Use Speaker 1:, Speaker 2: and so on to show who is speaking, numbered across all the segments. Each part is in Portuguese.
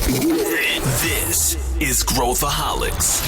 Speaker 1: This is Growthaholics.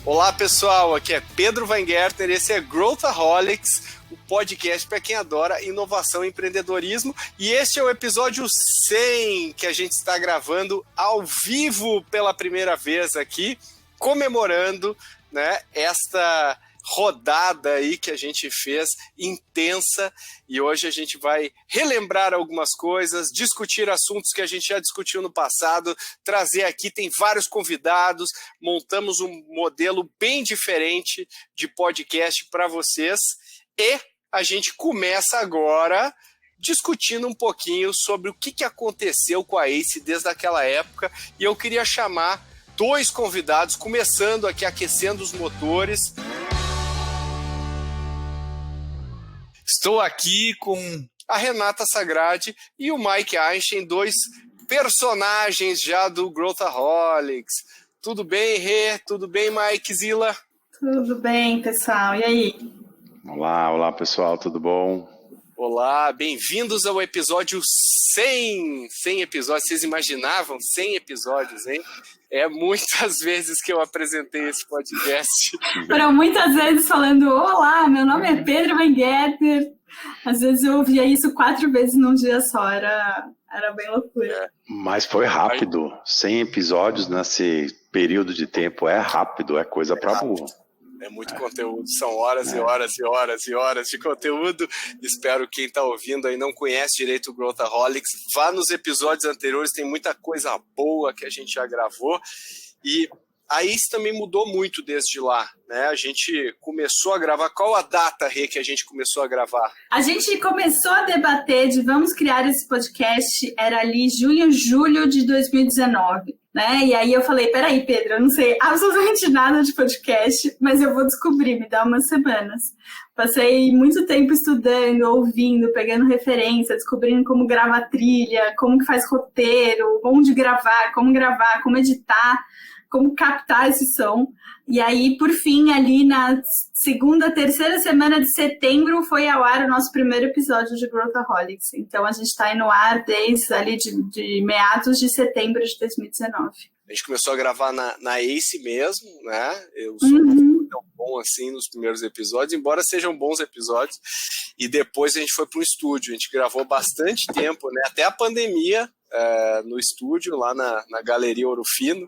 Speaker 2: Olá pessoal, aqui é Pedro Weingärtner, esse é Growthaholics, o podcast para quem adora inovação e empreendedorismo, e este é o episódio 100 que a gente está gravando ao vivo pela primeira vez aqui, comemorando, né, esta rodada aí que a gente fez intensa, e hoje a gente vai relembrar algumas coisas, discutir assuntos que a gente já discutiu no passado, trazer aqui, tem vários convidados, montamos um modelo bem diferente de podcast para vocês, e a gente começa agora discutindo um pouquinho sobre o que aconteceu com a ACE desde aquela época, e eu queria chamar dois convidados, começando aqui, aquecendo os motores. Estou aqui com a Renata Sagradi e o Mike Einstein, dois personagens já do Growthaholics. Tudo bem, Rê? Tudo bem, Mike Zilla?
Speaker 3: Tudo bem, pessoal. E aí?
Speaker 4: Olá, pessoal. Tudo bom?
Speaker 2: Olá, bem-vindos ao episódio 100. 100 episódios. Vocês imaginavam 100 episódios, hein? É muitas vezes que eu apresentei esse podcast.
Speaker 3: Foram muitas vezes falando, olá, meu nome é Pedro Weingärtner. Às vezes eu ouvia isso 4 vezes num dia só, era bem loucura.
Speaker 4: Mas foi rápido, 100 episódios nesse período de tempo, é rápido, é coisa pra burro.
Speaker 2: É muito conteúdo, são horas e horas e horas e horas de conteúdo. Espero que quem está ouvindo aí não conhece direito o Growthaholics, vá nos episódios anteriores, tem muita coisa boa que a gente já gravou. E a ACE também mudou muito desde lá, né? A gente começou a gravar, qual a data, Rê, que a gente começou a gravar?
Speaker 3: A gente começou a debater de vamos criar esse podcast, era ali junho, julho de 2019. Né? E aí eu falei, peraí, Pedro, eu não sei absolutamente nada de podcast, mas eu vou descobrir, me dá umas semanas. Passei muito tempo estudando, ouvindo, pegando referência, descobrindo como gravar trilha, como que faz roteiro, onde gravar, como editar, como captar esse som. E aí, por fim, ali na terceira semana de setembro, foi ao ar o nosso primeiro episódio de Growthaholics. Então, a gente está aí no ar desde ali de meados de setembro de 2019.
Speaker 2: A gente começou a gravar na ACE mesmo, né? Eu sou não tão bom assim nos primeiros episódios, embora sejam bons episódios. E depois a gente foi para um estúdio. A gente gravou bastante tempo, né? Até a pandemia, no estúdio, lá na Galeria Ouro Fino.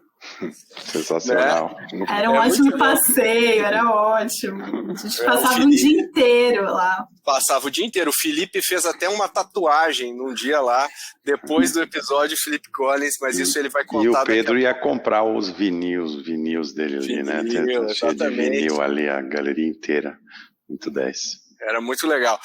Speaker 4: Sensacional.
Speaker 3: Né? Era um ótimo passeio, era ótimo. A gente passava um dia inteiro lá.
Speaker 2: Passava o dia inteiro. O Felipe fez até uma tatuagem num dia lá, depois do episódio Felipe Collins, mas isso ele vai contar.
Speaker 4: E o Pedro ia comprar os vinis dele ali, né? Cheio de vinil ali, a galeria inteira. Muito 10.
Speaker 2: Era muito legal.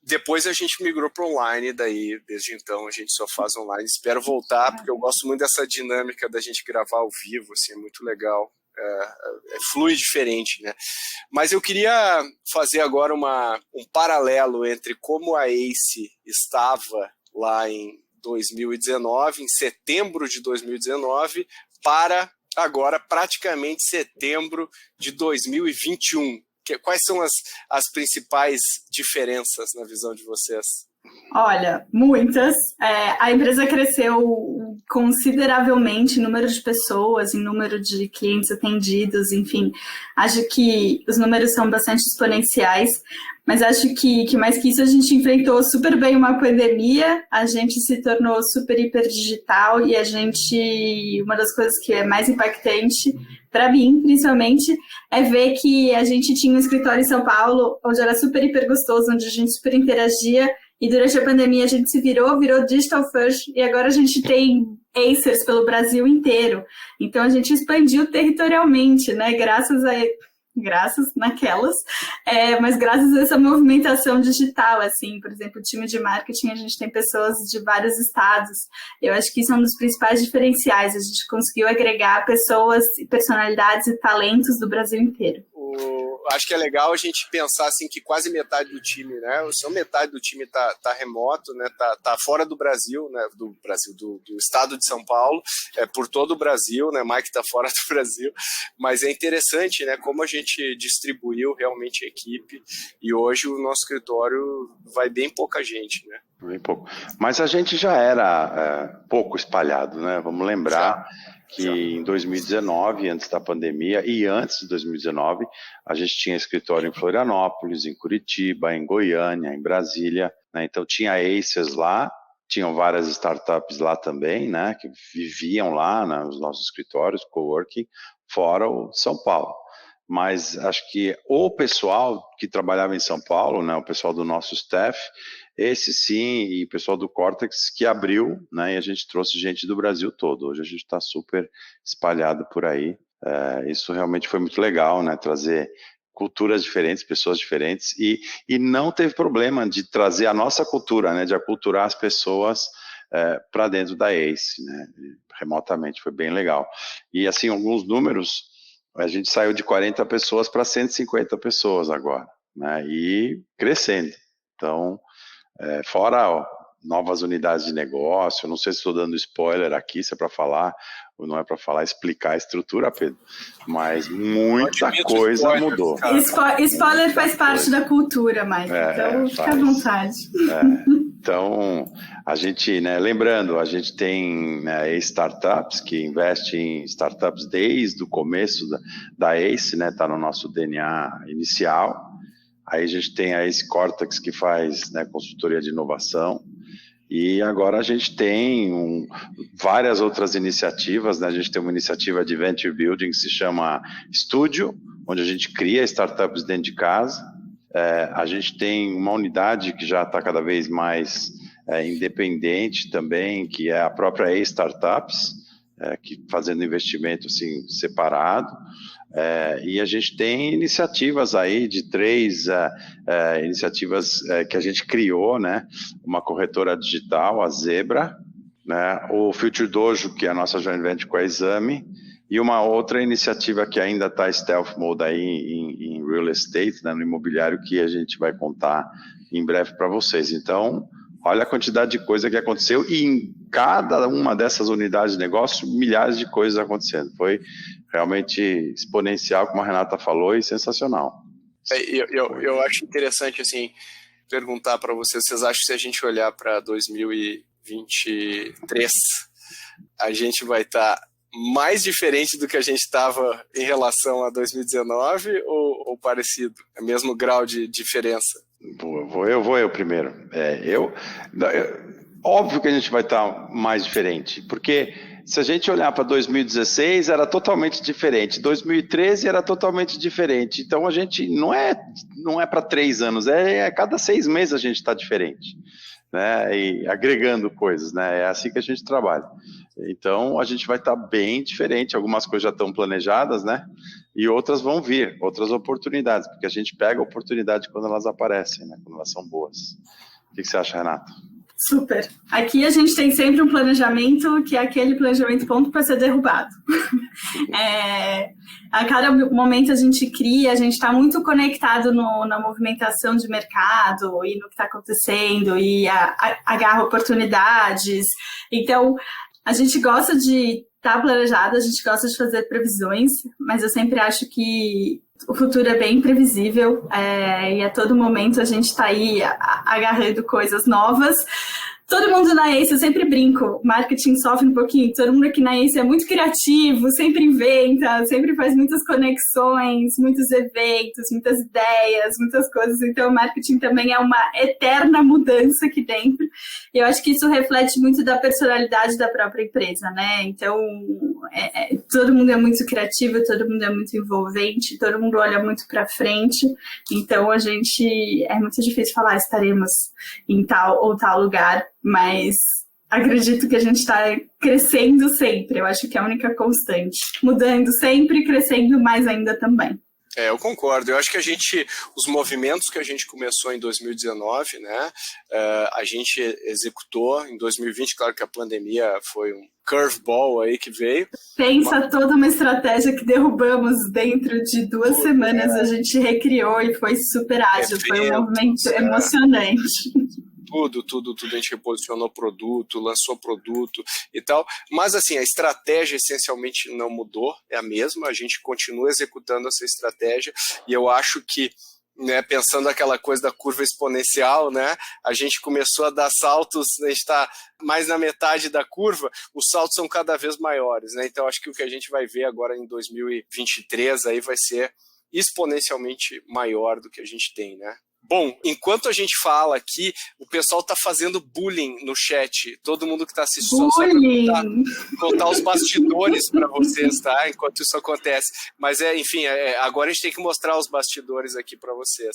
Speaker 2: Depois a gente migrou para online, daí desde então a gente só faz online. Espero voltar, porque eu gosto muito dessa dinâmica da gente gravar ao vivo, assim, é muito legal. Flui diferente, né? Mas eu queria fazer agora um paralelo entre como a ACE estava lá em 2019, em setembro de 2019, para agora praticamente setembro de 2021. Quais são as principais diferenças na visão de vocês?
Speaker 3: Olha, muitas. A empresa cresceu consideravelmente em número de pessoas, em número de clientes atendidos, enfim. Acho que os números são bastante exponenciais, mas acho que mais que isso a gente enfrentou super bem uma pandemia, a gente se tornou super hiper digital e uma das coisas que é mais impactante para mim, principalmente, é ver que a gente tinha um escritório em São Paulo, onde era super hiper gostoso, onde a gente super interagia, e durante a pandemia a gente se virou digital first, e agora a gente tem Acers pelo Brasil inteiro. Então a gente expandiu territorialmente, né? Graças naquelas, mas graças a essa movimentação digital, assim, por exemplo, o time de marketing, a gente tem pessoas de vários estados. Eu acho que isso é um dos principais diferenciais, a gente conseguiu agregar pessoas, personalidades e talentos do Brasil inteiro.
Speaker 2: Acho que é legal a gente pensar assim que quase metade do time, né? Se metade do time tá remoto, né? Tá fora do Brasil, né? Do estado de São Paulo, por todo o Brasil, né? Mike tá fora do Brasil, mas é interessante, né? Como a gente distribuiu realmente a equipe e hoje o nosso escritório vai bem pouca gente, né?
Speaker 4: Bem pouco. Mas a gente já era pouco espalhado, né? Vamos lembrar que em 2019, antes da pandemia, e antes de 2019, a gente tinha escritório em Florianópolis, em Curitiba, em Goiânia, em Brasília, né? Então tinha Acers lá, tinham várias startups lá também, né? Que viviam lá nos nossos escritórios, coworking, fora o São Paulo. Mas acho que o pessoal que trabalhava em São Paulo, né? O pessoal do nosso staff, esse sim, e o pessoal do Cortex que abriu, né, e a gente trouxe gente do Brasil todo. Hoje a gente está super espalhado por aí. Isso realmente foi muito legal, né, trazer culturas diferentes, pessoas diferentes, e não teve problema de trazer a nossa cultura, né, de aculturar as pessoas para dentro da ACE, né, remotamente, foi bem legal. E assim, alguns números, a gente saiu de 40 pessoas para 150 pessoas agora, né, e crescendo. Então, fora novas unidades de negócio, não sei se estou dando spoiler aqui, se é para falar ou não é para falar, explicar a estrutura, Pedro, mas muita coisa mudou.
Speaker 3: Spoiler faz parte da cultura, Mike, então fica à vontade.
Speaker 4: Então, a gente, né, lembrando, a gente tem, né, startups que investe em startups desde o começo da ACE, né, está no nosso DNA inicial. Aí a gente tem a Ace Cortex que faz, né, consultoria de inovação, e agora a gente tem várias outras iniciativas, né? A gente tem uma iniciativa de Venture Building que se chama Studio, onde a gente cria startups dentro de casa. A gente tem uma unidade que já está cada vez mais independente também, que é a própria Ace Startups, que fazendo investimento assim, separado. E a gente tem iniciativas aí de 3 iniciativas que a gente criou, né? Uma corretora digital, a Zebra, né? O Future Dojo, que é a nossa joint venture com a Exame, e uma outra iniciativa que ainda está stealth mode aí em real estate, né? No imobiliário, que a gente vai contar em breve para vocês. Então, olha a quantidade de coisa que aconteceu, e em cada uma dessas unidades de negócio, milhares de coisas acontecendo. Foi realmente exponencial, como a Renata falou, e sensacional.
Speaker 2: Eu acho interessante, assim, perguntar para vocês acham que se a gente olhar para 2023, a gente vai estar mais diferente do que a gente estava em relação a 2019 ou parecido? É o mesmo grau de diferença?
Speaker 4: Vou eu primeiro. Óbvio que a gente vai estar mais diferente, porque se a gente olhar para 2016 era totalmente diferente, 2013 era totalmente diferente, então a gente não é para 3 anos, a cada 6 meses a gente está diferente, né? E agregando coisas, né? É assim que a gente trabalha. Então a gente vai estar bem diferente, algumas coisas já estão planejadas, né? E outras vão vir, outras oportunidades, porque a gente pega a oportunidade quando elas aparecem, né? Quando elas são boas. O que você acha, Renata?
Speaker 3: Super. Aqui a gente tem sempre um planejamento que é aquele planejamento pronto para ser derrubado. A cada momento a gente cria, a gente está muito conectado na movimentação de mercado e no que está acontecendo e agarra oportunidades. Então, a gente gosta de estar planejado, a gente gosta de fazer previsões, mas eu sempre acho que o futuro é bem imprevisível e a todo momento a gente está aí agarrando coisas novas. Todo mundo na ACE, eu sempre brinco, marketing sofre um pouquinho, todo mundo aqui na ACE é muito criativo, sempre inventa, sempre faz muitas conexões, muitos eventos, muitas ideias, muitas coisas, então o marketing também é uma eterna mudança aqui dentro, e eu acho que isso reflete muito da personalidade da própria empresa, né? Então, todo mundo é muito criativo, todo mundo é muito envolvente, todo mundo olha muito para frente, então é muito difícil falar, estaremos em tal ou tal lugar, mas acredito que a gente está crescendo sempre, eu acho que é a única constante. Mudando sempre, crescendo mais ainda também.
Speaker 2: Eu concordo. Eu acho que os movimentos que a gente começou em 2019, né, a gente executou em 2020, claro que a pandemia foi um curveball aí que veio.
Speaker 3: Pensa toda uma estratégia que derrubamos dentro de 2 semanas, a gente recriou e foi super ágil, foi um movimento emocionante.
Speaker 2: Tudo, a gente reposicionou produto, lançou produto e tal, mas assim, a estratégia essencialmente não mudou, é a mesma, a gente continua executando essa estratégia e eu acho que, né, pensando aquela coisa da curva exponencial, né, a gente começou a dar saltos, a gente está mais na metade da curva, os saltos são cada vez maiores, né, então acho que o que a gente vai ver agora em 2023 aí vai ser exponencialmente maior do que a gente tem, né. Bom, enquanto a gente fala aqui, o pessoal está fazendo bullying no chat. Todo mundo que está assistindo, só para contar os bastidores para vocês, tá? Enquanto isso acontece. Mas, enfim, agora a gente tem que mostrar os bastidores aqui para vocês.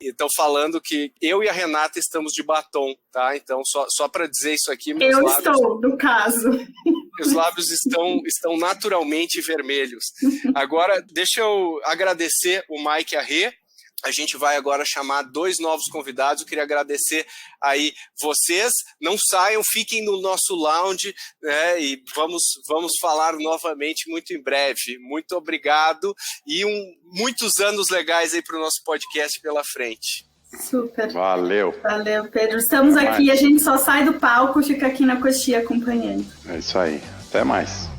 Speaker 2: Então, falando que eu e a Renata estamos de batom, tá? Então, só para dizer isso aqui...
Speaker 3: Estou, no caso.
Speaker 2: Os lábios estão naturalmente vermelhos. Agora, deixa eu agradecer o Mike e a Rê. A gente vai agora chamar 2 novos convidados. Eu queria agradecer aí vocês. Não saiam, fiquem no nosso lounge, né, e vamos falar novamente muito em breve. Muito obrigado e muitos anos legais aí para o nosso podcast pela frente.
Speaker 3: Super.
Speaker 4: Valeu,
Speaker 3: Pedro. Estamos aqui, a gente só sai do palco e fica aqui na coxinha acompanhando.
Speaker 4: É isso aí. Até mais.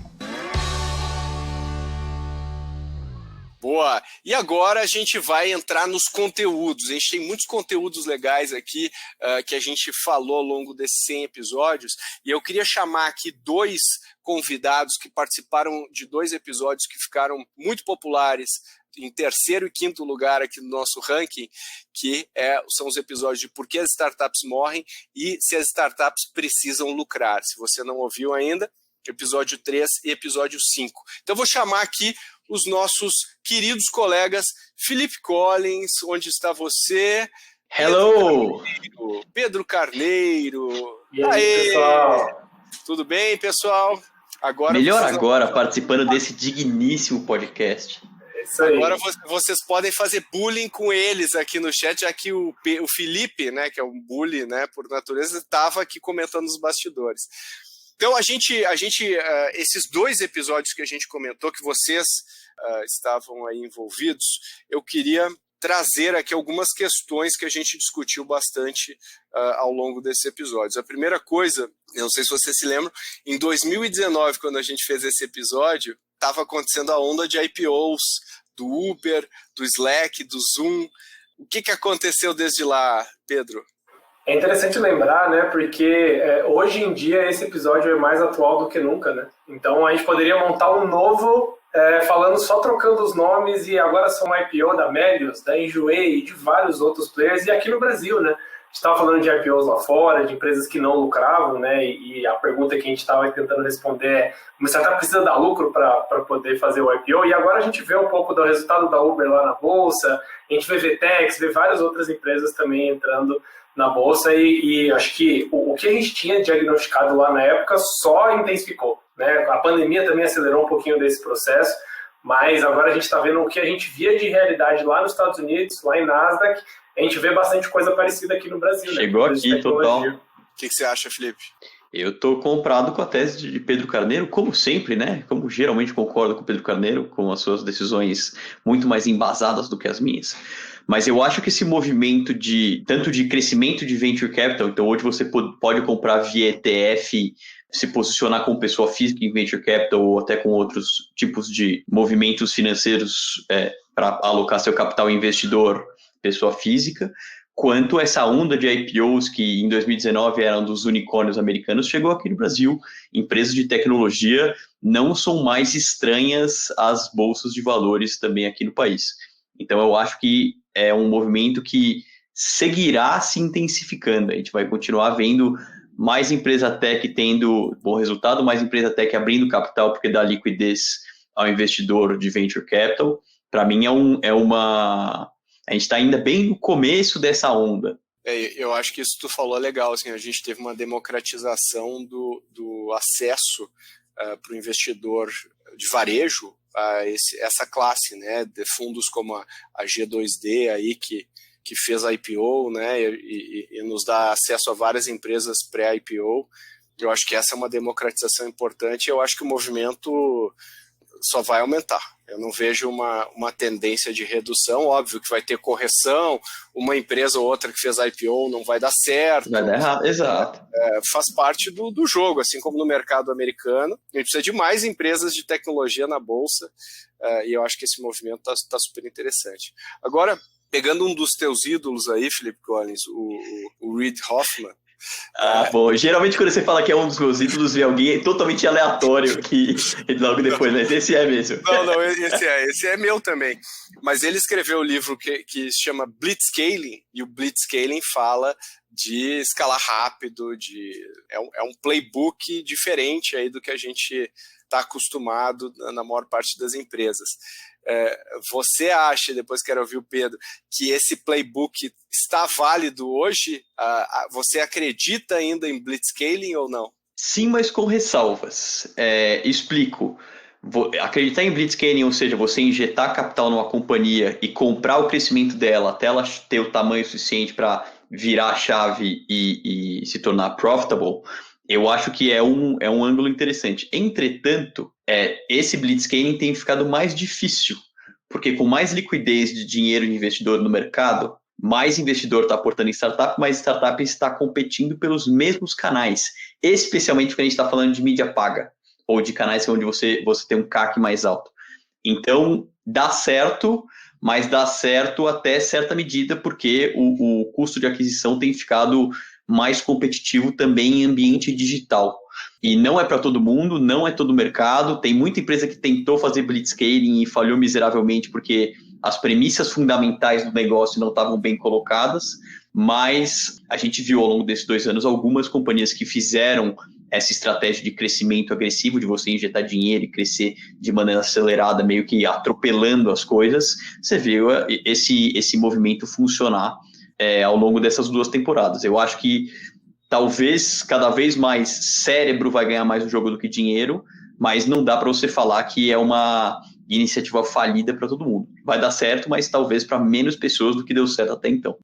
Speaker 2: Boa! E agora a gente vai entrar nos conteúdos. A gente tem muitos conteúdos legais aqui que a gente falou ao longo desses 100 episódios. E eu queria chamar aqui 2 convidados que participaram de 2 episódios que ficaram muito populares em 3º e 5º lugar aqui no nosso ranking, que são os episódios de Por que as Startups Morrem e Se as Startups Precisam Lucrar. Se você não ouviu ainda, episódio 3 e episódio 5. Então, eu vou chamar aqui os nossos queridos colegas Felipe Collins, onde está você?
Speaker 5: Hello!
Speaker 2: Pedro Carneiro.
Speaker 5: E aí, pessoal?
Speaker 2: Tudo bem, pessoal?
Speaker 5: Melhor agora, participando desse digníssimo podcast.
Speaker 2: Isso aí. Agora vocês podem fazer bullying com eles aqui no chat, já que o Felipe, né, que é um bully, né, por natureza, estava aqui comentando os bastidores. Então, esses 2 episódios que a gente comentou, que vocês estavam aí envolvidos, eu queria trazer aqui algumas questões que a gente discutiu bastante ao longo desses episódios. A primeira coisa, eu não sei se vocês se lembram, em 2019, quando a gente fez esse episódio, estava acontecendo a onda de IPOs do Uber, do Slack, do Zoom. O que aconteceu desde lá, Pedro?
Speaker 6: É interessante lembrar, né, porque hoje em dia esse episódio é mais atual do que nunca, né? Então a gente poderia montar um novo, falando só trocando os nomes, e agora são IPO da Melius, da Enjoei e de vários outros players, e aqui no Brasil, né? A gente estava falando de IPOs lá fora, de empresas que não lucravam, né? E a pergunta que a gente estava tentando responder é: uma startup precisa dar lucro para poder fazer o IPO? E agora a gente vê um pouco do resultado da Uber lá na Bolsa, a gente vê VTEX, vê várias outras empresas também entrando na Bolsa, e acho que o que a gente tinha diagnosticado lá na época só intensificou, né? A pandemia também acelerou um pouquinho desse processo, mas agora a gente está vendo o que a gente via de realidade lá nos Estados Unidos, lá em Nasdaq, a gente vê bastante coisa parecida aqui no Brasil.
Speaker 5: Chegou, né? Aqui, total.
Speaker 2: O que você acha, Felipe?
Speaker 5: Eu estou comprado com a tese de Pedro Carneiro, como sempre, né? Como geralmente concordo com o Pedro Carneiro, com as suas decisões muito mais embasadas do que as minhas. Mas eu acho que esse movimento tanto de crescimento de venture capital, então hoje você pode comprar via ETF, se posicionar como pessoa física em venture capital ou até com outros tipos de movimentos financeiros para alocar seu capital em investidor, pessoa física, quanto essa onda de IPOs que em 2019 eram dos unicórnios americanos, chegou aqui no Brasil. Empresas de tecnologia não são mais estranhas às bolsas de valores também aqui no país. Então eu acho que é um movimento que seguirá se intensificando. A gente vai continuar vendo mais empresa tech tendo bom resultado, mais empresa tech abrindo capital porque dá liquidez ao investidor de venture capital. Para mim a gente está ainda bem no começo dessa onda.
Speaker 2: Eu acho que isso que tu falou é legal. Assim, a gente teve uma democratização do acesso para o investidor de varejo essa classe, né, de fundos como a G2D aí, que fez a IPO, né, e nos dá acesso a várias empresas pré-IPO. Eu acho que essa é uma democratização importante, e eu acho que o movimento só vai aumentar. Eu não vejo uma tendência de redução. Óbvio que vai ter correção, uma empresa ou outra que fez IPO não vai dar certo.
Speaker 5: Vai dar errado, exato.
Speaker 2: Faz parte do jogo, assim como no mercado americano. A gente precisa de mais empresas de tecnologia na Bolsa, e eu acho que esse movimento tá super interessante. Agora, pegando um dos teus ídolos aí, Felipe Collins, o Reid Hoffman.
Speaker 5: Bom, geralmente quando você fala que é um dos meus ídolos, vem alguém totalmente aleatório que logo depois, mas esse é mesmo.
Speaker 2: Não, esse é meu também. Mas ele escreveu um livro que se chama Blitzscaling, e o Blitzscaling fala de escalar rápido, é um playbook diferente aí do que a gente está acostumado na maior parte das empresas. Você acha, depois quero ouvir o Pedro, que esse playbook está válido hoje? Você acredita ainda em Blitzscaling ou não?
Speaker 5: Sim, mas com ressalvas. Explico. Acreditar em Blitzscaling, ou seja, você injetar capital numa companhia e comprar o crescimento dela até ela ter o tamanho suficiente para virar a chave e se tornar profitable, eu acho que é um ângulo interessante. Entretanto, esse Blitzscaling tem ficado mais difícil, porque com mais liquidez de dinheiro de investidor no mercado, mais investidor está aportando em startup, mais startup está competindo pelos mesmos canais, especialmente porque a gente está falando de mídia paga, ou de canais onde você tem um CAC mais alto. Então, dá certo, mas dá certo até certa medida, porque o custo de aquisição tem ficado mais competitivo também em ambiente digital. E não é para todo mundo, não é todo mercado. Tem muita empresa que tentou fazer blitzscaling e falhou miseravelmente porque as premissas fundamentais do negócio não estavam bem colocadas, mas a gente viu ao longo desses 2 anos algumas companhias que fizeram essa estratégia de crescimento agressivo, de você injetar dinheiro e crescer de maneira acelerada, meio que atropelando as coisas. Você viu esse movimento funcionar ao longo dessas 2 temporadas. Eu acho que talvez cada vez mais cérebro vai ganhar mais o jogo do que dinheiro, mas não dá para você falar que é uma iniciativa falida para todo mundo. Vai dar certo, mas talvez para menos pessoas do que deu certo até então.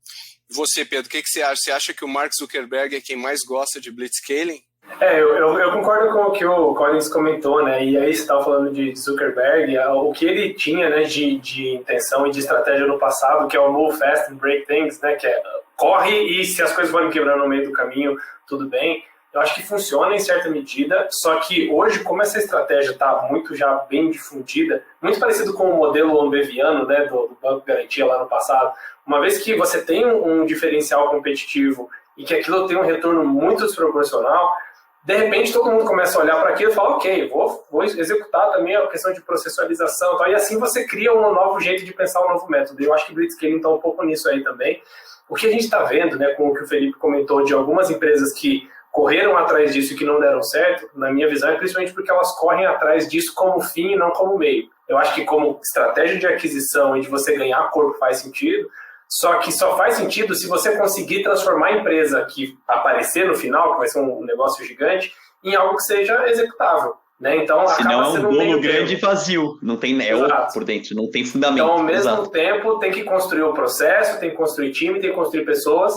Speaker 2: Você, Pedro, o que você acha? Você acha que o Mark Zuckerberg é quem mais gosta de blitzscaling?
Speaker 6: Eu concordo com o que o Collins comentou, né? E aí você estava falando de Zuckerberg, o que ele tinha, né, de intenção e de estratégia no passado, que é o move fast and break things, né? Que é corre e se as coisas forem quebrando no meio do caminho, tudo bem. Eu acho que funciona em certa medida, só que hoje, como essa estratégia está muito já bem difundida, muito parecido com o modelo ambeviano, né, do Banco Garantia lá no passado, uma vez que você tem um diferencial competitivo e que aquilo tem um retorno muito desproporcional, de repente todo mundo começa a olhar para aquilo e fala, ok, vou executar também a questão de processualização, tá? E assim você cria um novo jeito de pensar um novo método. Eu acho que o Blitzscaling está um pouco nisso aí também. O que a gente está vendo, né, com o que o Felipe comentou, de algumas empresas que correram atrás disso e que não deram certo, na minha visão, é principalmente porque elas correm atrás disso como fim e não como meio. Eu acho que como estratégia de aquisição e de você ganhar corpo faz sentido, só que só faz sentido se você conseguir transformar a empresa que aparecer no final, que vai ser um negócio gigante, em algo que seja executável. Né? Então,
Speaker 5: senão é um bolo grande e vazio, não tem oco por dentro, não tem fundamento.
Speaker 6: Então, ao mesmo tempo, tem que construir o processo, tem que construir time, tem que construir pessoas.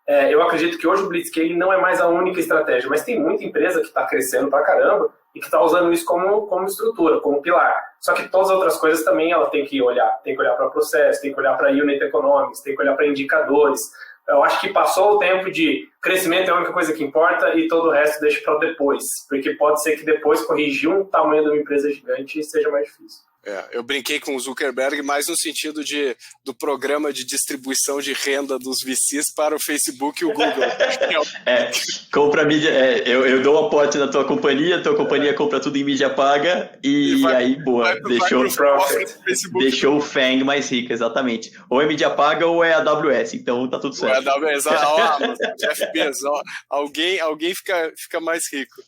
Speaker 6: Eu acredito que hoje o Blitzscaling não é mais a única estratégia, mas tem muita empresa que está crescendo pra caramba e que está usando isso como estrutura, como pilar. Só que todas as outras coisas também ela tem que olhar para processo, tem que olhar para unit economics, tem que olhar para indicadores. Eu acho que passou o tempo de crescimento é a única coisa que importa e todo o resto deixa para depois, porque pode ser que depois corrigir um tamanho de uma empresa gigante seja mais difícil.
Speaker 2: Eu brinquei com o Zuckerberg mais no sentido do programa de distribuição de renda dos VCs para o Facebook e o Google.
Speaker 5: Compra mídia, eu dou um aporte na tua companhia compra tudo em mídia paga e aí, boa, deixou o FANG mais rico, exatamente. Ou é mídia paga ou é AWS, então tá tudo certo.
Speaker 2: Ou é AWS, Amazon, Jeff Bezos, alguém fica mais rico.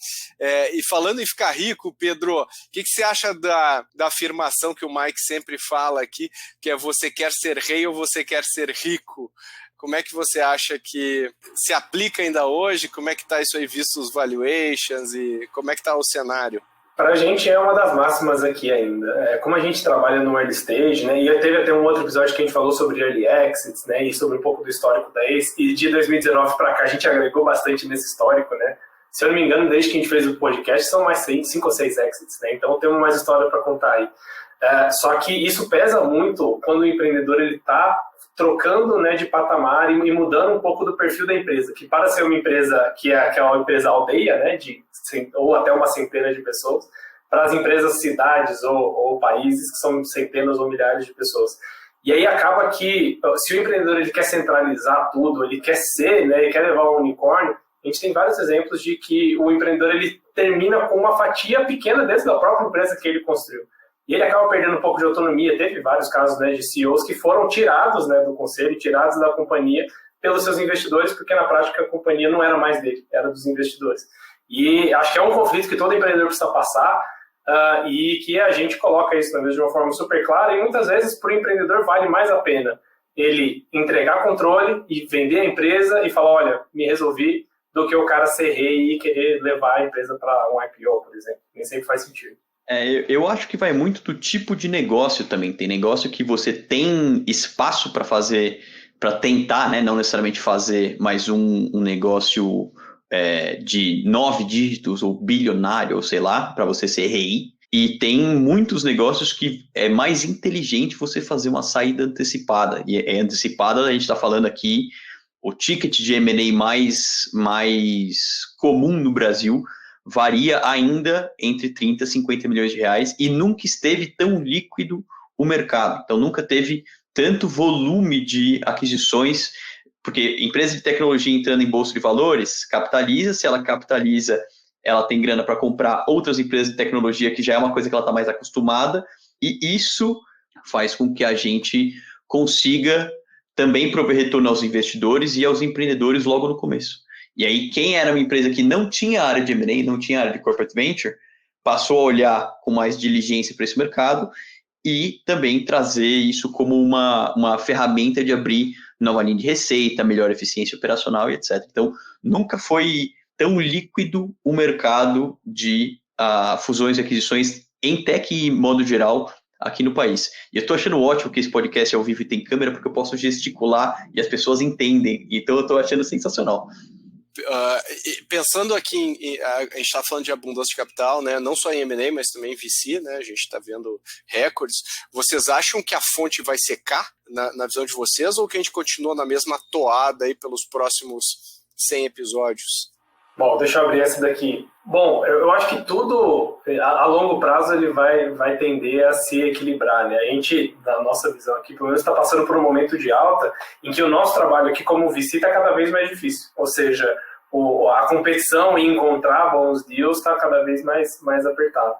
Speaker 2: E falando em ficar rico, Pedro, o que você acha da afirmação que o Mike sempre fala aqui, que é você quer ser rei ou você quer ser rico? Como é que você acha que se aplica ainda hoje? Como é que está isso aí visto os valuations e como é que está o cenário?
Speaker 6: Para a gente é uma das máximas aqui ainda. Como a gente trabalha no early stage, né, e teve até um outro episódio que a gente falou sobre early exits, né, e sobre um pouco do histórico da ACE, e de 2019 para cá a gente agregou bastante nesse histórico, né. Se eu não me engano, desde que a gente fez o podcast, são mais 5 ou 6 exits, né, então temos mais história para contar aí. Só que isso pesa muito quando o empreendedor está trocando, né, de patamar e mudando um pouco do perfil da empresa, que para ser uma empresa que é uma empresa aldeia, né, ou até uma centena de pessoas, para as empresas cidades ou países que são centenas ou milhares de pessoas. E aí acaba que, se o empreendedor ele quer centralizar tudo, ele quer ser, né, ele quer levar um unicórnio, a gente tem vários exemplos de que o empreendedor ele termina com uma fatia pequena dentro da própria empresa que ele construiu. E ele acaba perdendo um pouco de autonomia. Teve vários casos, né, de CEOs que foram tirados, né, do conselho, tirados da companhia pelos seus investidores, porque na prática a companhia não era mais dele, era dos investidores. E acho que é um conflito que todo empreendedor precisa passar e que a gente coloca isso na mesa de uma forma super clara, e muitas vezes para o empreendedor vale mais a pena ele entregar controle e vender a empresa e falar, olha, me resolvi, do que o cara ser rei e querer levar a empresa para um IPO, por exemplo. Nem sempre faz sentido.
Speaker 5: Eu acho que vai muito do tipo de negócio também. Tem negócio que você tem espaço para fazer, para tentar, né, não necessariamente fazer mais um negócio de 9 dígitos ou bilionário, ou sei lá, para você ser rei. E tem muitos negócios que é mais inteligente você fazer uma saída antecipada. E antecipada, a gente está falando aqui, o ticket de M&A mais comum no Brasil varia ainda entre 30 e 50 milhões de reais e nunca esteve tão líquido o mercado. Então, nunca teve tanto volume de aquisições, porque empresa de tecnologia entrando em bolsa de valores, capitaliza, se ela capitaliza, ela tem grana para comprar outras empresas de tecnologia, que já é uma coisa que ela está mais acostumada, e isso faz com que a gente consiga também prover retorno aos investidores e aos empreendedores logo no começo. E aí, quem era uma empresa que não tinha área de M&A, não tinha área de corporate venture, passou a olhar com mais diligência para esse mercado e também trazer isso como uma ferramenta de abrir nova linha de receita, melhor eficiência operacional e etc. Então, nunca foi tão líquido o mercado de fusões e aquisições em tech e modo geral aqui no país. E eu estou achando ótimo que esse podcast é ao vivo e tem câmera, porque eu posso gesticular e as pessoas entendem. Então, eu estou achando sensacional.
Speaker 2: Pensando aqui, a gente está falando de abundância de capital, né? Não só em M&A, mas também em VC, né? A gente está vendo recordes. Vocês acham que a fonte vai secar na visão de vocês, ou que a gente continua na mesma toada aí pelos próximos 100 episódios?
Speaker 6: Bom, deixa eu abrir essa daqui. Bom, eu acho que tudo, a longo prazo, ele vai tender a se equilibrar, né? A gente, da nossa visão aqui, pelo menos está passando por um momento de alta em que o nosso trabalho aqui como VC está cada vez mais difícil. Ou seja, a competição em encontrar bons deals está cada vez mais apertada.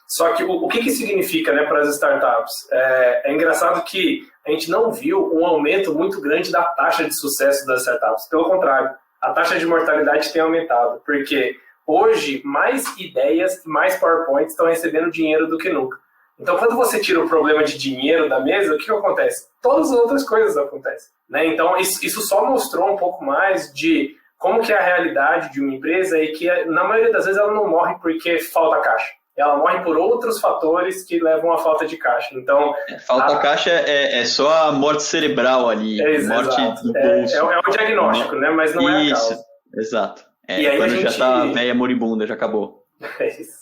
Speaker 6: Só que o que significa, né, para as startups? É engraçado que a gente não viu um aumento muito grande da taxa de sucesso das startups. Pelo contrário, a taxa de mortalidade tem aumentado, porque hoje mais ideias e mais PowerPoints estão recebendo dinheiro do que nunca. Então, quando você tira o problema de dinheiro da mesa, o que acontece? Todas as outras coisas acontecem, né? Então, isso só mostrou um pouco mais de como que é a realidade de uma empresa e que, na maioria das vezes, ela não morre porque falta caixa. Ela morre por outros fatores que levam à falta de caixa. Então,
Speaker 5: falta caixa é só a morte cerebral ali, morte do bolso.
Speaker 6: É o diagnóstico, né? Mas não é a causa.
Speaker 5: Isso, exato.
Speaker 6: E aí
Speaker 5: quando já está velha moribunda, já acabou.
Speaker 6: É isso.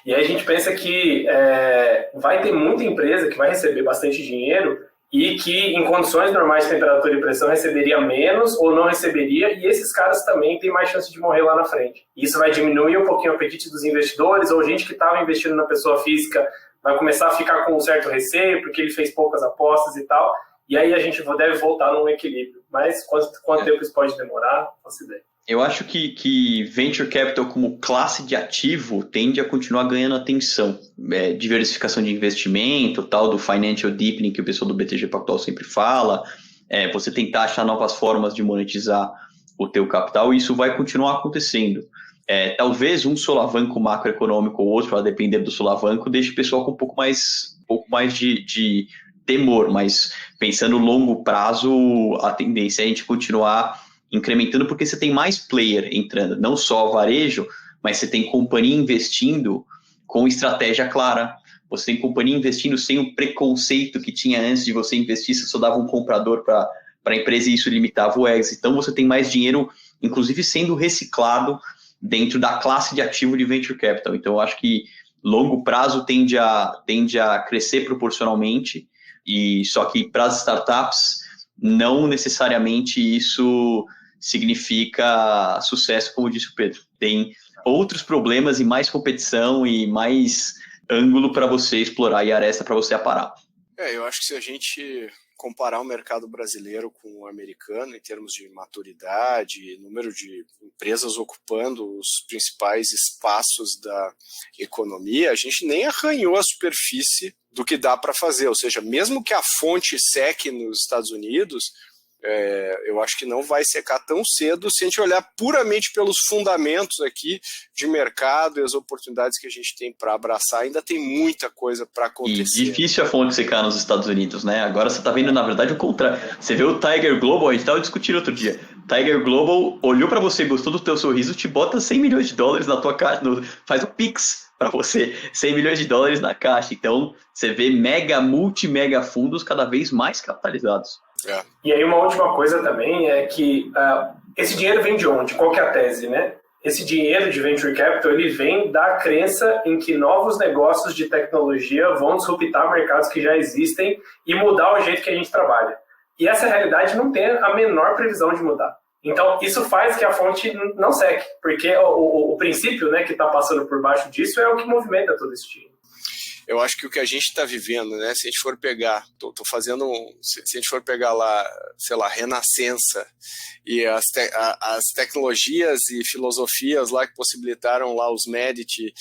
Speaker 6: E aí a gente pensa que vai ter muita empresa que vai receber bastante dinheiro e que em condições normais de temperatura e pressão receberia menos ou não receberia, e esses caras também têm mais chance de morrer lá na frente. Isso vai diminuir um pouquinho o apetite dos investidores, ou gente que estava investindo na pessoa física vai começar a ficar com um certo receio, porque ele fez poucas apostas e tal, e aí a gente deve voltar num equilíbrio. Mas quanto tempo isso pode demorar, não faço ideia.
Speaker 5: Eu acho que Venture Capital como classe de ativo tende a continuar ganhando atenção. Diversificação de investimento, tal do financial deepening que o pessoal do BTG Pactual sempre fala, você tentar achar novas formas de monetizar o teu capital, e isso vai continuar acontecendo. Talvez um solavanco macroeconômico ou outro, a depender do solavanco, deixe o pessoal com um pouco mais de temor, mas pensando no longo prazo, a tendência é a gente continuar incrementando, porque você tem mais player entrando, não só varejo, mas você tem companhia investindo com estratégia clara. Você tem companhia investindo sem o preconceito que tinha antes de você investir, você só dava um comprador para a empresa e isso limitava o exit. Então você tem mais dinheiro, inclusive sendo reciclado dentro da classe de ativo de venture capital. Então eu acho que longo prazo tende a crescer proporcionalmente, e só que para as startups não necessariamente isso significa sucesso, como disse o Pedro. Tem outros problemas e mais competição e mais ângulo para você explorar e aresta para você aparar.
Speaker 2: Eu acho que se a gente comparar o mercado brasileiro com o americano em termos de maturidade, número de empresas ocupando os principais espaços da economia, a gente nem arranhou a superfície do que dá para fazer. Ou seja, mesmo que a fonte seque nos Estados Unidos, eu acho que não vai secar tão cedo se a gente olhar puramente pelos fundamentos aqui de mercado e as oportunidades que a gente tem para abraçar. Ainda tem muita coisa para acontecer.
Speaker 5: E difícil a fonte secar nos Estados Unidos, né? Agora você está vendo, na verdade, o contrário. Você vê o Tiger Global, a gente estava discutindo outro dia. Tiger Global olhou para você, gostou do teu sorriso, te bota $100 milhões na tua caixa, faz o Pix para você, $100 milhões na caixa. Então, você vê multi-mega fundos cada vez mais capitalizados.
Speaker 6: E aí uma última coisa também é que esse dinheiro vem de onde? Qual que é a tese, né? Esse dinheiro de Venture Capital, ele vem da crença em que novos negócios de tecnologia vão disruptar mercados que já existem e mudar o jeito que a gente trabalha. E essa realidade não tem a menor previsão de mudar. Então, isso faz que a fonte não seque, porque o princípio, né, que está passando por baixo disso é o que movimenta todo esse dinheiro.
Speaker 2: Eu acho que o que a gente está vivendo, né? Se a gente for pegar, se a gente for pegar lá, sei lá, Renascença e as tecnologias e filosofias lá que possibilitaram lá os Medici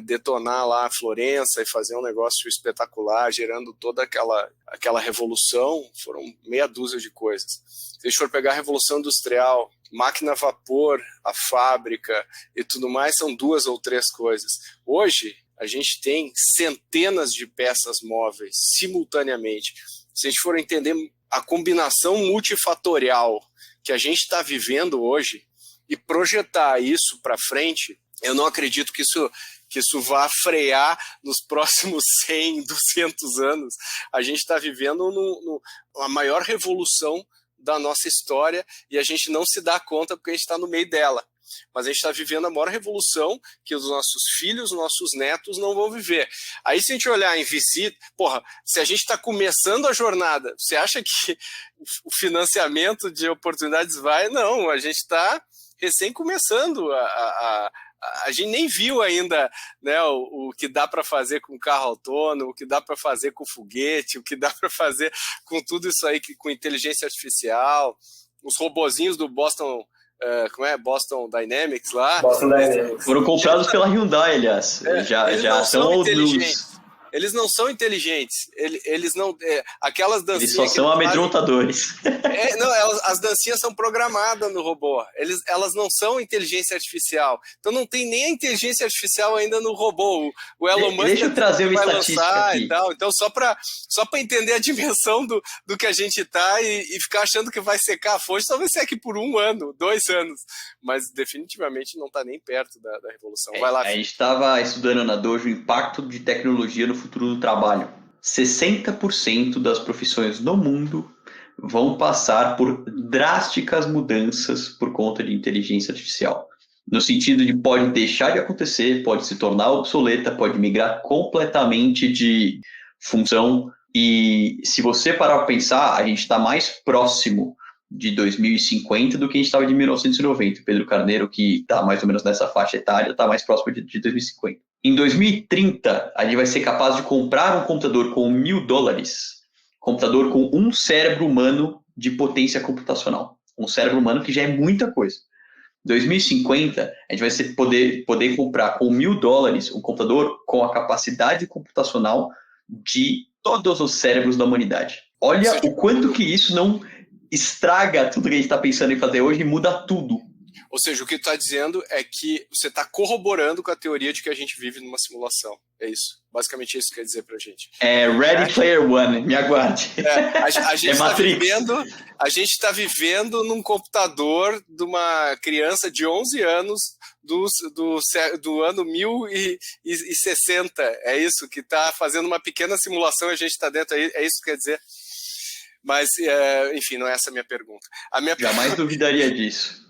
Speaker 2: detonar lá a Florença e fazer um negócio espetacular, gerando toda aquela revolução, foram meia dúzia de coisas. Se a gente for pegar a Revolução Industrial, máquina a vapor, a fábrica e tudo mais, são 2 ou 3 coisas. Hoje, a gente tem centenas de peças móveis simultaneamente. Se a gente for entender a combinação multifatorial que a gente está vivendo hoje e projetar isso para frente, eu não acredito que isso vá frear nos próximos 100, 200 anos. A gente está vivendo a maior revolução da nossa história e a gente não se dá conta porque a gente está no meio dela. Mas a gente está vivendo a maior revolução que os nossos filhos, nossos netos não vão viver. Aí se a gente olhar em VC, se a gente está começando a jornada, você acha que o financiamento de oportunidades vai? Não, a gente está recém começando. A gente nem viu ainda, né, o que dá para fazer com carro autônomo, o que dá para fazer com foguete, o que dá para fazer com tudo isso aí, com inteligência artificial, os robozinhos do Boston Dynamics lá.
Speaker 6: Boston Dynamics.
Speaker 5: Foram comprados pela Hyundai, aliás. Já são
Speaker 2: inteligentes. Eles não são inteligentes. Eles não. Aquelas dancinhas.
Speaker 5: Eles só são amedrontadores.
Speaker 2: As dancinhas são programadas no robô. Elas não são inteligência artificial. Então não tem nem a inteligência artificial ainda no robô. O Elon Musk
Speaker 5: deixa eu trazer uma estatística aqui.
Speaker 2: E tal. Então, só para entender a dimensão do que a gente está e ficar achando que vai secar a fonte, talvez seque por 1 ano, 2 anos. Mas definitivamente não está nem perto da revolução. Vai lá.
Speaker 5: A gente estava estudando na Dojo o impacto de tecnologia no futuro do trabalho. 60% das profissões no mundo vão passar por drásticas mudanças por conta de inteligência artificial. No sentido de pode deixar de acontecer, pode se tornar obsoleta, pode migrar completamente de função. E se você parar para pensar, a gente está mais próximo de 2050 do que a gente estava de 1990. Pedro Carneiro, que está mais ou menos nessa faixa etária, está mais próximo de 2050. Em 2030, a gente vai ser capaz de comprar um computador com $1.000, computador com um cérebro humano de potência computacional. Um cérebro humano que já é muita coisa. Em 2050, a gente vai poder comprar com $1.000 um computador com a capacidade computacional de todos os cérebros da humanidade. Olha o quanto que isso não estraga tudo que a gente está pensando em fazer hoje e muda tudo.
Speaker 2: Ou seja, o que tu está dizendo é que você está corroborando com a teoria de que a gente vive numa simulação. É isso. Basicamente isso que quer dizer pra gente.
Speaker 5: Ready Player One, me aguarde.
Speaker 2: A gente está vivendo num computador de uma criança de 11 anos do ano 1060. É isso, que está fazendo uma pequena simulação e a gente está dentro aí. É isso que quer dizer? Mas, enfim, não é essa a minha pergunta.
Speaker 5: Jamais duvidaria disso.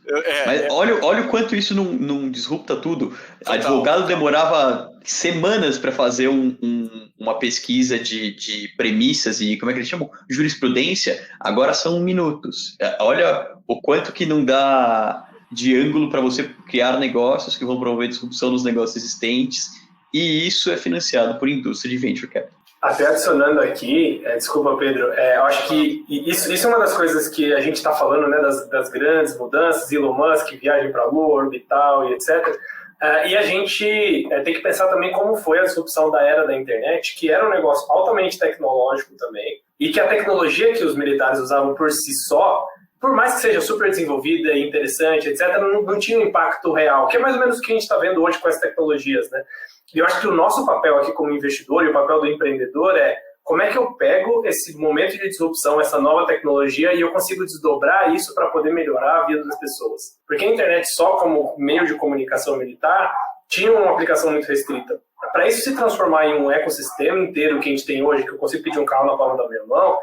Speaker 5: Mas olha o quanto isso não disrupta tudo.
Speaker 2: Total.
Speaker 5: Advogado demorava semanas para fazer uma pesquisa de premissas e, como é que eles chamam? Jurisprudência. Agora são minutos. Olha o quanto que não dá de ângulo para você criar negócios que vão promover disrupção nos negócios existentes. E isso é financiado por indústria de venture capital.
Speaker 6: Até adicionando aqui, desculpa, Pedro, eu acho que isso é uma das coisas que a gente está falando, né, das grandes mudanças, Elon Musk, viagem para a Lua, orbital e etc. E a gente tem que pensar também como foi a disrupção da era da internet, que era um negócio altamente tecnológico também, e que a tecnologia que os militares usavam por si só, por mais que seja super desenvolvida e interessante, etc., não tinha um impacto real, que é mais ou menos o que a gente está vendo hoje com as tecnologias, né? E eu acho que o nosso papel aqui como investidor e o papel do empreendedor é como é que eu pego esse momento de disrupção, essa nova tecnologia, e eu consigo desdobrar isso para poder melhorar a vida das pessoas. Porque a internet só como meio de comunicação militar tinha uma aplicação muito restrita. Para isso se transformar em um ecossistema inteiro que a gente tem hoje, que eu consigo pedir um carro na palma da minha mão,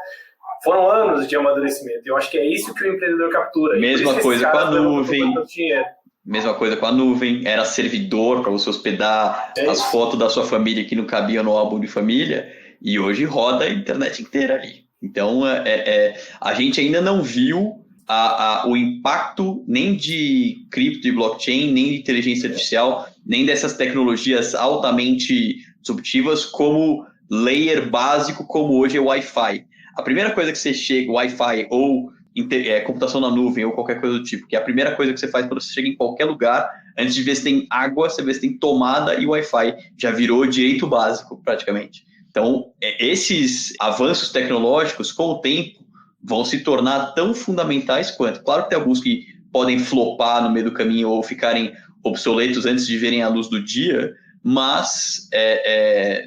Speaker 6: foram anos de amadurecimento. Eu acho que é isso que o empreendedor captura.
Speaker 5: Mesma coisa com a nuvem. Mesma coisa com a nuvem, era servidor para você hospedar as fotos da sua família que não cabiam no álbum de família, e hoje roda a internet inteira ali. Então, a gente ainda não viu o impacto nem de cripto e blockchain, nem de inteligência artificial, nem dessas tecnologias altamente disruptivas como layer básico, como hoje é o Wi-Fi. A primeira coisa que você chega, Wi-Fi ou computação na nuvem ou qualquer coisa do tipo, que é a primeira coisa que você faz quando você chega em qualquer lugar, antes de ver se tem água, você vê se tem tomada e Wi-Fi, já virou direito básico praticamente. Então, esses avanços tecnológicos, com o tempo, vão se tornar tão fundamentais quanto. Claro que tem alguns que podem flopar no meio do caminho ou ficarem obsoletos antes de verem a luz do dia, mas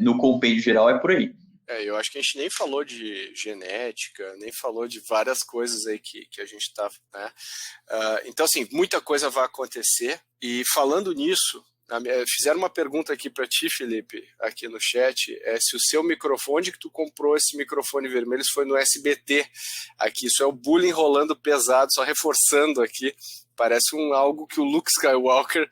Speaker 5: no compêndio geral é por aí.
Speaker 2: Eu acho que a gente nem falou de genética, nem falou de várias coisas aí que a gente está, né? Então, assim, muita coisa vai acontecer. E falando nisso, fizeram uma pergunta aqui para ti, Felipe, aqui no chat, se o seu microfone, que tu comprou esse microfone vermelho, foi no SBT. Aqui, isso é o bullying rolando pesado, só reforçando aqui. Parece algo que o Luke Skywalker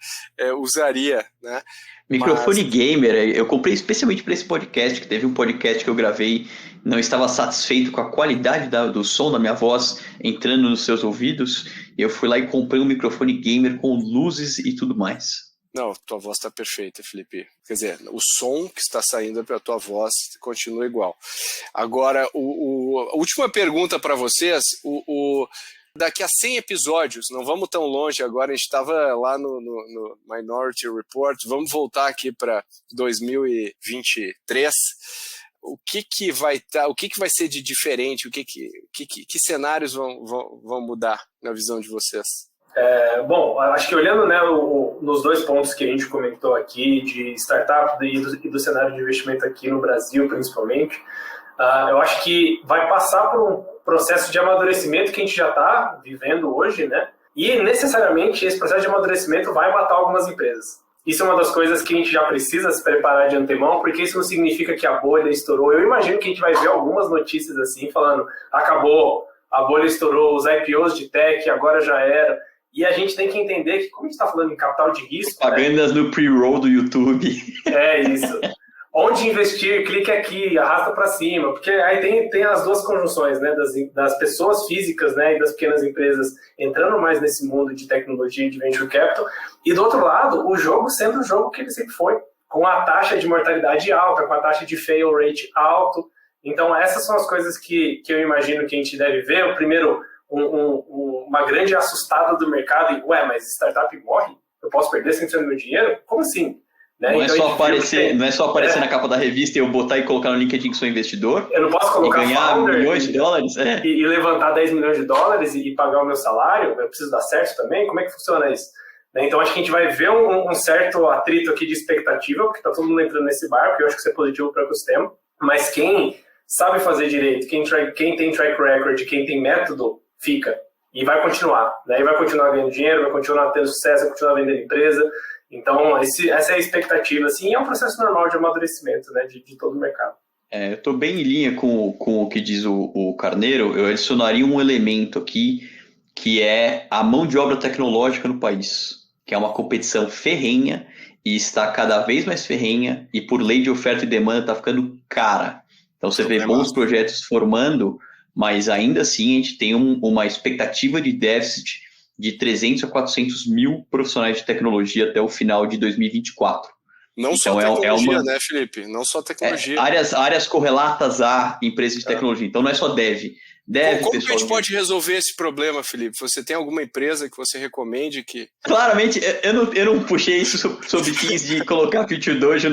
Speaker 2: usaria, né?
Speaker 5: Microfone gamer, eu comprei especialmente para esse podcast, que teve um podcast que eu gravei, não estava satisfeito com a qualidade do som da minha voz entrando nos seus ouvidos, e eu fui lá e comprei um microfone gamer com luzes e tudo mais.
Speaker 2: Não, tua voz está perfeita, Felipe. Quer dizer, o som que está saindo pela tua voz continua igual. Agora, a última pergunta para vocês, daqui a 100 episódios, não vamos tão longe agora, a gente estava lá no Minority Report, vamos voltar aqui para 2023. O que vai ser de diferente? Que cenários vão mudar na visão de vocês?
Speaker 6: Bom, acho que olhando, né, nos dois pontos que a gente comentou aqui, de startup e do cenário de investimento aqui no Brasil, principalmente, eu acho que vai passar por um processo de amadurecimento que a gente já está vivendo hoje, né? E necessariamente esse processo de amadurecimento vai matar algumas empresas. Isso é uma das coisas que a gente já precisa se preparar de antemão, porque isso não significa que a bolha estourou. Eu imagino que a gente vai ver algumas notícias assim, falando, acabou, a bolha estourou, os IPOs de tech, agora já era. E a gente tem que entender que, como a gente está falando em capital de risco...
Speaker 5: Propagandas no pre-roll do YouTube.
Speaker 6: É isso. Onde investir, clique aqui, arrasta para cima, porque aí tem as duas conjunções, né, das pessoas físicas, né, e das pequenas empresas entrando mais nesse mundo de tecnologia e de venture capital, e do outro lado, o jogo sendo o jogo que ele sempre foi, com a taxa de mortalidade alta, com a taxa de fail rate alto. Então essas são as coisas que eu imagino que a gente deve ver. O primeiro, uma grande assustada do mercado, mas startup morre? Eu posso perder 100% do meu dinheiro? Como assim? Né?
Speaker 5: Não,
Speaker 6: então,
Speaker 5: não é só aparecer na capa da revista e eu botar e colocar no LinkedIn que sou investidor.
Speaker 6: Eu não posso colocar
Speaker 5: e ganhar milhões de dólares.
Speaker 6: E levantar 10 milhões de dólares e pagar o meu salário. Eu preciso dar certo também? Como é que funciona isso? Né? Então, acho que a gente vai ver um certo atrito aqui de expectativa, porque está todo mundo entrando nesse barco, e eu acho que isso é positivo para o ecossistema. Mas quem sabe fazer direito, quem tem track record, quem tem método, fica. E vai continuar. Né? E vai continuar ganhando dinheiro, vai continuar tendo sucesso, vai continuar vendendo empresa. Então, essa é a expectativa, assim, é um processo normal de amadurecimento, né, de todo o mercado.
Speaker 5: Eu estou bem em linha com o que diz o Carneiro. Eu adicionaria um elemento aqui, que é a mão de obra tecnológica no país, que é uma competição ferrenha e está cada vez mais ferrenha, e por lei de oferta e demanda está ficando cara. Então, você vê bons projetos formando, mas ainda assim a gente tem uma expectativa de déficit de 300 a 400 mil profissionais de tecnologia até o final de 2024.
Speaker 2: Não
Speaker 5: então,
Speaker 2: só tecnologia, né, Felipe? Não só tecnologia.
Speaker 5: Áreas correlatas a empresas de tecnologia. Então, não é só dev.
Speaker 2: Como que a gente pode resolver esse problema, Felipe? Você tem alguma empresa que você recomende que...
Speaker 5: Claramente, eu não puxei isso sob fins de colocar Feature Dojo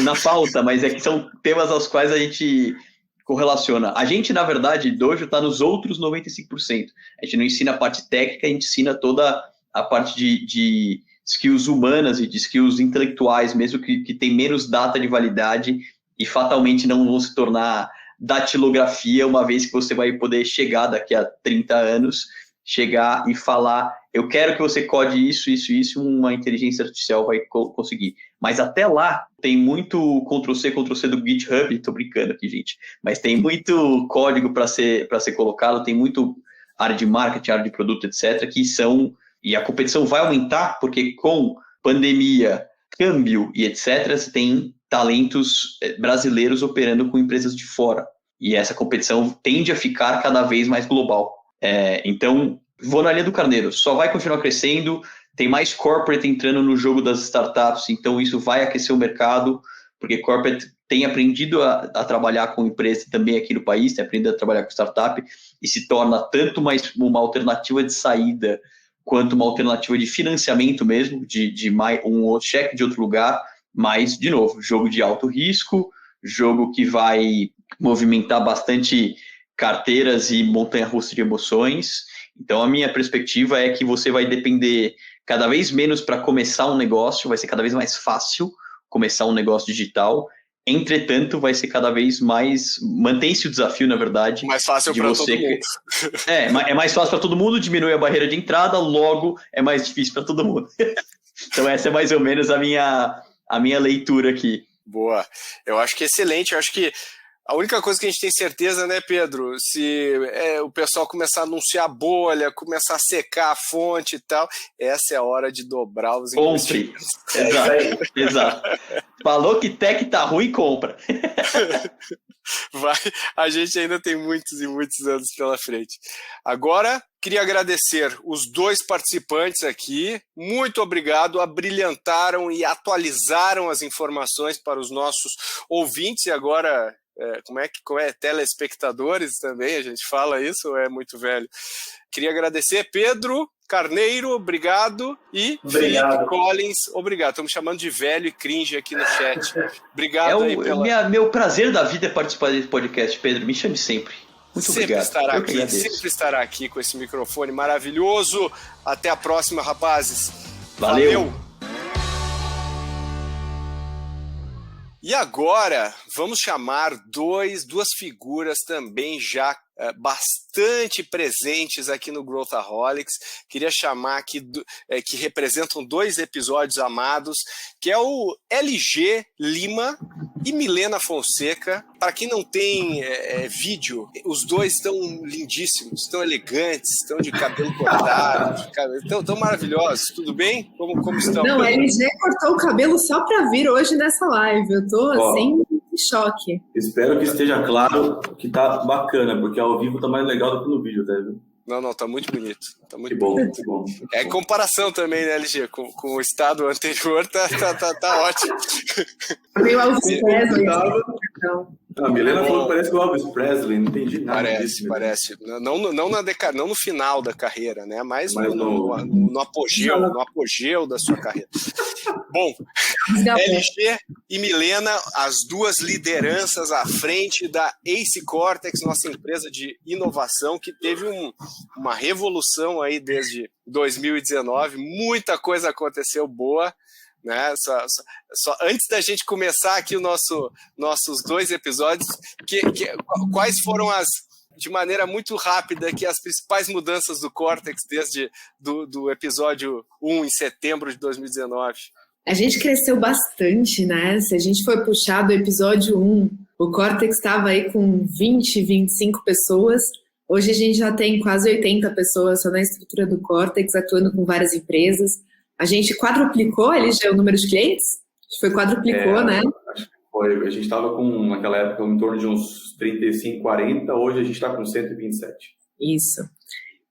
Speaker 5: na pauta, mas é que são temas aos quais a gente correlaciona. A gente, na verdade, Dojo está nos outros 95%. A gente não ensina a parte técnica, a gente ensina toda a parte de skills humanas e de skills intelectuais, mesmo que tem menos data de validade e fatalmente não vão se tornar datilografia, uma vez que você vai poder chegar daqui a 30 anos, chegar e falar, eu quero que você code isso, uma inteligência artificial vai conseguir. Mas até lá, tem muito Ctrl+C, Ctrl+C do GitHub, tô brincando aqui, gente, mas tem muito código para ser colocado, tem muito área de marketing, área de produto, etc., e a competição vai aumentar, porque com pandemia, câmbio e etc., você tem talentos brasileiros operando com empresas de fora. E essa competição tende a ficar cada vez mais global. Então, vou na linha do Carneiro, só vai continuar crescendo, tem mais corporate entrando no jogo das startups, então isso vai aquecer o mercado, porque corporate tem aprendido a trabalhar com empresa também aqui no país, tem aprendido a trabalhar com startup, e se torna tanto mais uma alternativa de saída, quanto uma alternativa de financiamento mesmo, de mais um outro cheque de outro lugar, mas, de novo, jogo de alto risco, jogo que vai movimentar bastante carteiras e montanha-russa de emoções. Então, a minha perspectiva é que você vai depender cada vez menos para começar um negócio, vai ser cada vez mais fácil começar um negócio digital. Entretanto, vai ser cada vez mais... Mantém-se o desafio, na verdade.
Speaker 2: Mais fácil para todo mundo.
Speaker 5: É mais fácil para todo mundo, diminui a barreira de entrada, logo é mais difícil para todo mundo. Então, essa é mais ou menos a minha leitura aqui.
Speaker 2: Boa. Eu acho que é excelente. Eu acho que a única coisa que a gente tem certeza, né, Pedro, se o pessoal começar a anunciar bolha, começar a secar a fonte e tal, essa é a hora de dobrar os investimentos.
Speaker 5: Exato. Falou que tech tá ruim, compra.
Speaker 2: A gente ainda tem muitos e muitos anos pela frente. Agora, queria agradecer os dois participantes aqui. Muito obrigado, abrilhantaram e atualizaram as informações para os nossos ouvintes e agora... Como é? Telespectadores também, a gente fala isso ou é muito velho? Queria agradecer, Pedro Carneiro, obrigado, e Felipe Collins, obrigado. Estamos chamando de velho e cringe aqui no chat. Obrigado aí
Speaker 5: meu prazer da vida é participar desse podcast, Pedro, me chame sempre. Muito obrigado.
Speaker 2: Sempre estará aqui com esse microfone maravilhoso. Até a próxima, rapazes.
Speaker 5: Valeu.
Speaker 2: E agora, vamos chamar duas figuras também já bastante presentes aqui no Growthaholics. Queria chamar aqui, que representam 2 episódios amados, que é o LG Lima e Milena Fonseca. Para quem não tem vídeo, os dois estão lindíssimos, estão elegantes, estão de cabelo cortado, estão maravilhosos. Tudo bem? Como estão?
Speaker 7: Não, a LG cortou o cabelo só para vir hoje nessa live. Eu tô assim... choque.
Speaker 8: Espero que esteja claro que tá bacana, porque ao vivo tá mais legal do que no vídeo, tá vendo?
Speaker 2: Não, tá muito bonito. Tá muito
Speaker 8: que bom,
Speaker 2: bonito.
Speaker 8: Que bom.
Speaker 2: É comparação também, né, LG? Com o estado anterior, tá ótimo.
Speaker 7: Veio o Elvis Presley.
Speaker 8: A Milena falou que parece o Elvis Presley, não entendi nada
Speaker 2: Parece. Não no final da carreira, né? Mas no apogeu da sua carreira. Bom, LG e Milena, as duas lideranças à frente da Ace Cortex, nossa empresa de inovação que teve uma revolução aí desde 2019, muita coisa aconteceu boa, né? Só antes da gente começar aqui nossos 2 episódios, quais foram de maneira muito rápida, que as principais mudanças do Cortex desde do episódio 1 em setembro de 2019?
Speaker 7: A gente cresceu bastante, né? Se a gente for puxar do episódio 1, o Cortex estava aí com 20, 25 pessoas. Hoje a gente já tem quase 80 pessoas só na estrutura do Cortex, atuando com várias empresas. A gente quadruplicou, o número de clientes? Foi quadruplicou, né?
Speaker 8: Acho que foi. A gente estava com, naquela época, em torno de uns 35, 40. Hoje a gente está com 127.
Speaker 7: Isso.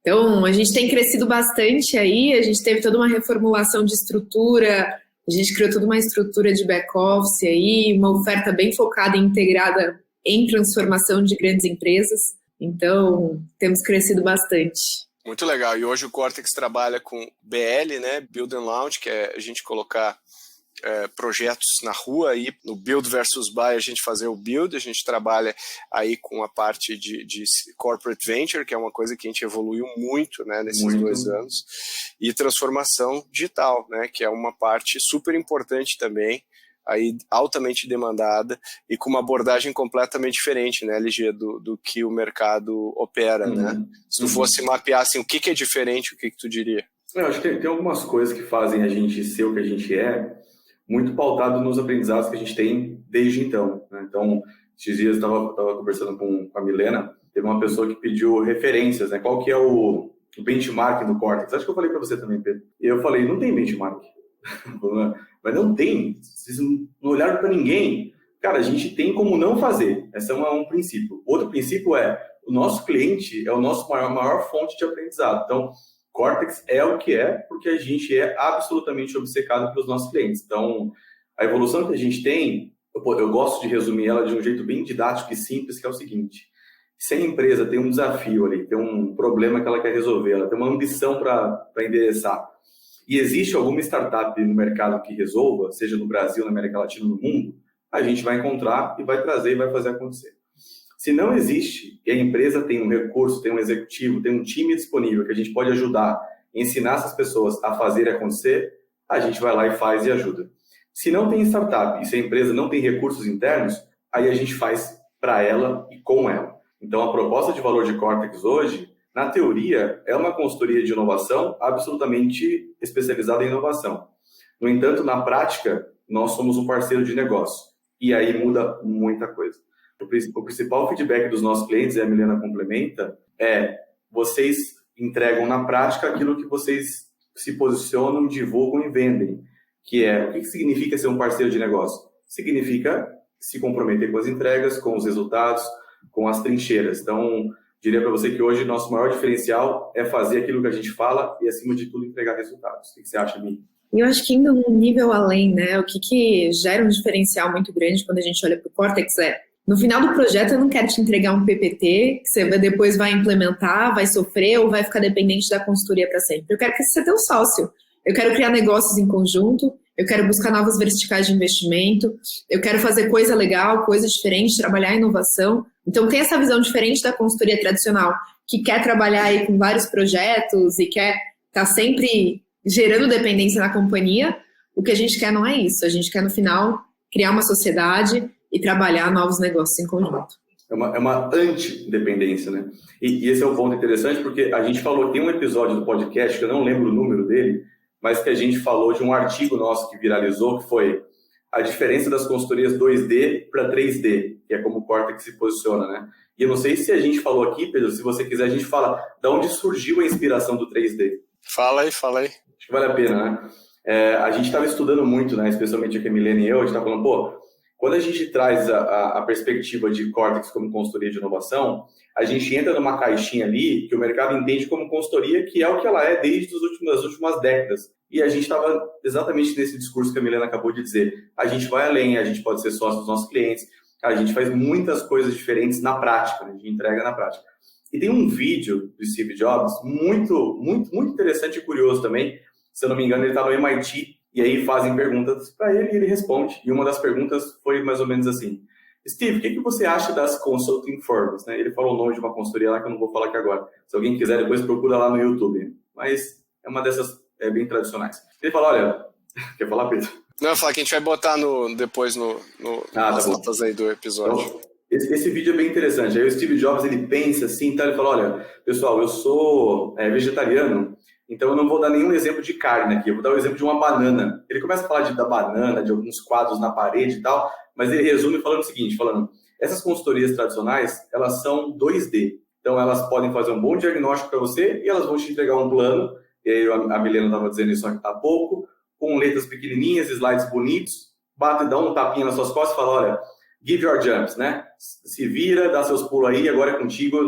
Speaker 7: Então, a gente tem crescido bastante aí. A gente teve toda uma reformulação de estrutura. A gente criou toda uma estrutura de back-office aí, uma oferta bem focada e integrada em transformação de grandes empresas. Então, temos crescido bastante.
Speaker 2: Muito legal. E hoje o Cortex trabalha com BL, né? Build and Launch, que é a gente colocar projetos na rua, e no Build versus Buy a gente fazer o Build. A gente trabalha aí com a parte de Corporate Venture, que é uma coisa que a gente evoluiu muito, né, nesses 2 anos, e transformação digital, né, que é uma parte super importante também, aí altamente demandada e com uma abordagem completamente diferente, né, LG, do que o mercado opera, né? Se tu fosse mapear assim, o que é diferente, o que tu diria?
Speaker 8: Eu acho que tem algumas coisas que fazem a gente ser o que a gente é, muito pautado nos aprendizados que a gente tem desde então, né? Então, esses dias eu estava conversando com a Milena, teve uma pessoa que pediu referências, né? Qual que é o benchmark do Cortex? Acho que eu falei para você também, Pedro. E eu falei, não tem benchmark. Mas não tem. Vocês não olharam para ninguém. Cara, a gente tem como não fazer. Esse é um princípio. Outro princípio é, o nosso cliente é o nosso maior fonte de aprendizado. Então, Cortex é o que é, porque a gente é absolutamente obcecado pelos nossos clientes. Então, a evolução que a gente tem, eu gosto de resumir ela de um jeito bem didático e simples, que é o seguinte: se a empresa tem um desafio ali, tem um problema que ela quer resolver, ela tem uma ambição para endereçar, e existe alguma startup no mercado que resolva, seja no Brasil, na América Latina, no mundo, a gente vai encontrar e vai trazer e vai fazer acontecer. Se não existe, e a empresa tem um recurso, tem um executivo, tem um time disponível que a gente pode ajudar, ensinar essas pessoas a fazer acontecer, a gente vai lá e faz e ajuda. Se não tem startup e se a empresa não tem recursos internos, aí a gente faz para ela e com ela. Então, a proposta de valor de Cortex hoje, na teoria, é uma consultoria de inovação absolutamente especializada em inovação. No entanto, na prática, nós somos um parceiro de negócio. E aí muda muita coisa. O principal feedback dos nossos clientes, e a Milena complementa, é: vocês entregam na prática aquilo que vocês se posicionam, divulgam e vendem. Que é, o que significa ser um parceiro de negócio? Significa se comprometer com as entregas, com os resultados, com as trincheiras. Então, diria para você que hoje nosso maior diferencial é fazer aquilo que a gente fala e, acima de tudo, entregar resultados. O que você acha, Mi?
Speaker 7: Eu acho que indo um nível além, né? O que gera um diferencial muito grande quando a gente olha para o Cortex no final do projeto, eu não quero te entregar um PPT que você depois vai implementar, vai sofrer ou vai ficar dependente da consultoria para sempre. Eu quero que você seja teu sócio. Eu quero criar negócios em conjunto, eu quero buscar novas verticais de investimento, eu quero fazer coisa legal, coisa diferente, trabalhar em inovação. Então, tem essa visão diferente da consultoria tradicional, que quer trabalhar aí com vários projetos e quer estar sempre gerando dependência na companhia. O que a gente quer não é isso. A gente quer, no final, criar uma sociedade e trabalhar novos negócios em conjunto.
Speaker 8: É uma antidependência, né? E esse é um ponto interessante, porque a gente falou, tem um episódio do podcast, que eu não lembro o número dele, mas que a gente falou de um artigo nosso que viralizou, que foi a diferença das consultorias 2D para 3D, que é como o Cortex se posiciona, né? E eu não sei se a gente falou aqui, Pedro, se você quiser, a gente fala de onde surgiu a inspiração do 3D.
Speaker 2: Fala aí.
Speaker 8: Acho que vale a pena, né? A gente estava estudando muito, né? Especialmente aqui a Milena e eu, a gente estava falando, quando a gente traz a perspectiva de Cortex como consultoria de inovação, a gente entra numa caixinha ali que o mercado entende como consultoria, que é o que ela é desde as últimas décadas. E a gente estava exatamente nesse discurso que a Milena acabou de dizer. A gente vai além, a gente pode ser sócio dos nossos clientes, a gente faz muitas coisas diferentes na prática, né? A gente entrega na prática. E tem um vídeo do Steve Jobs muito, muito, muito interessante e curioso também. Se eu não me engano, ele está no MIT, e aí fazem perguntas para ele e ele responde. E uma das perguntas foi mais ou menos assim: Steve, o que você acha das consulting firms? Né? Ele falou o nome de uma consultoria lá que eu não vou falar aqui agora. Se alguém quiser, depois procura lá no YouTube. Mas é uma dessas bem tradicionais. Ele fala, olha... Quer falar, Pedro?
Speaker 2: Não, eu falo que a gente vai botar depois nas notas aí do episódio.
Speaker 8: Então, esse vídeo é bem interessante. Aí o Steve Jobs, ele pensa assim, tá? Ele fala, olha, pessoal, eu sou vegetariano, então eu não vou dar nenhum exemplo de carne aqui, eu vou dar o exemplo de uma banana. Ele começa a falar da banana, de alguns quadros na parede e tal, mas ele resume falando o seguinte, essas consultorias tradicionais, elas são 2D. Então elas podem fazer um bom diagnóstico para você e elas vão te entregar um plano, e aí a Milena estava dizendo isso há pouco, com letras pequenininhas, slides bonitos, dá um tapinha nas suas costas e fala, olha, give your jumps, né? Se vira, dá seus pulos aí, agora é contigo,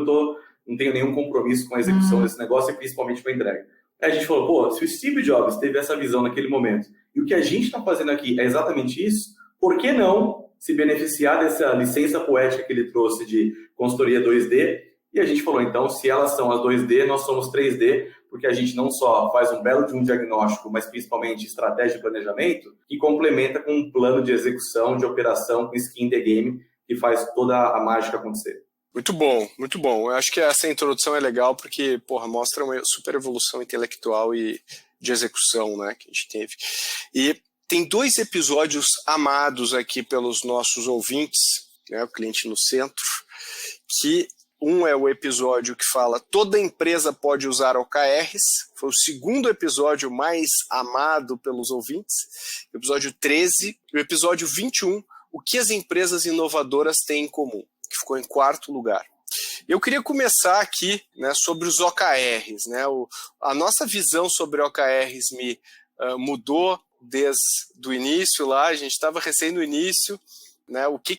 Speaker 8: não tenho nenhum compromisso com a execução desse negócio e principalmente com a entrega. Aí a gente falou, pô, se o Steve Jobs teve essa visão naquele momento e o que a gente está fazendo aqui é exatamente isso, por que não se beneficiar dessa licença poética que ele trouxe de consultoria 2D? E a gente falou, então, se elas são as 2D, nós somos 3D, porque a gente não só faz um belo de um diagnóstico, mas principalmente estratégia de planejamento, que complementa com um plano de execução, de operação, com skin in the game, que faz toda a mágica acontecer.
Speaker 2: Muito bom, muito bom. Eu acho que essa introdução é legal porque, mostra uma super evolução intelectual e de execução, né, que a gente teve. E tem 2 episódios amados aqui pelos nossos ouvintes, né, o Cliente no Centro, que um é o episódio que fala toda empresa pode usar OKRs, foi o segundo episódio mais amado pelos ouvintes, o episódio 13, e o episódio 21, o que as empresas inovadoras têm em comum, que ficou em 4º lugar. Eu queria começar aqui, né, sobre os OKRs. Né, a nossa visão sobre OKRs mudou desde o início lá, a gente estava recém no início, né, o que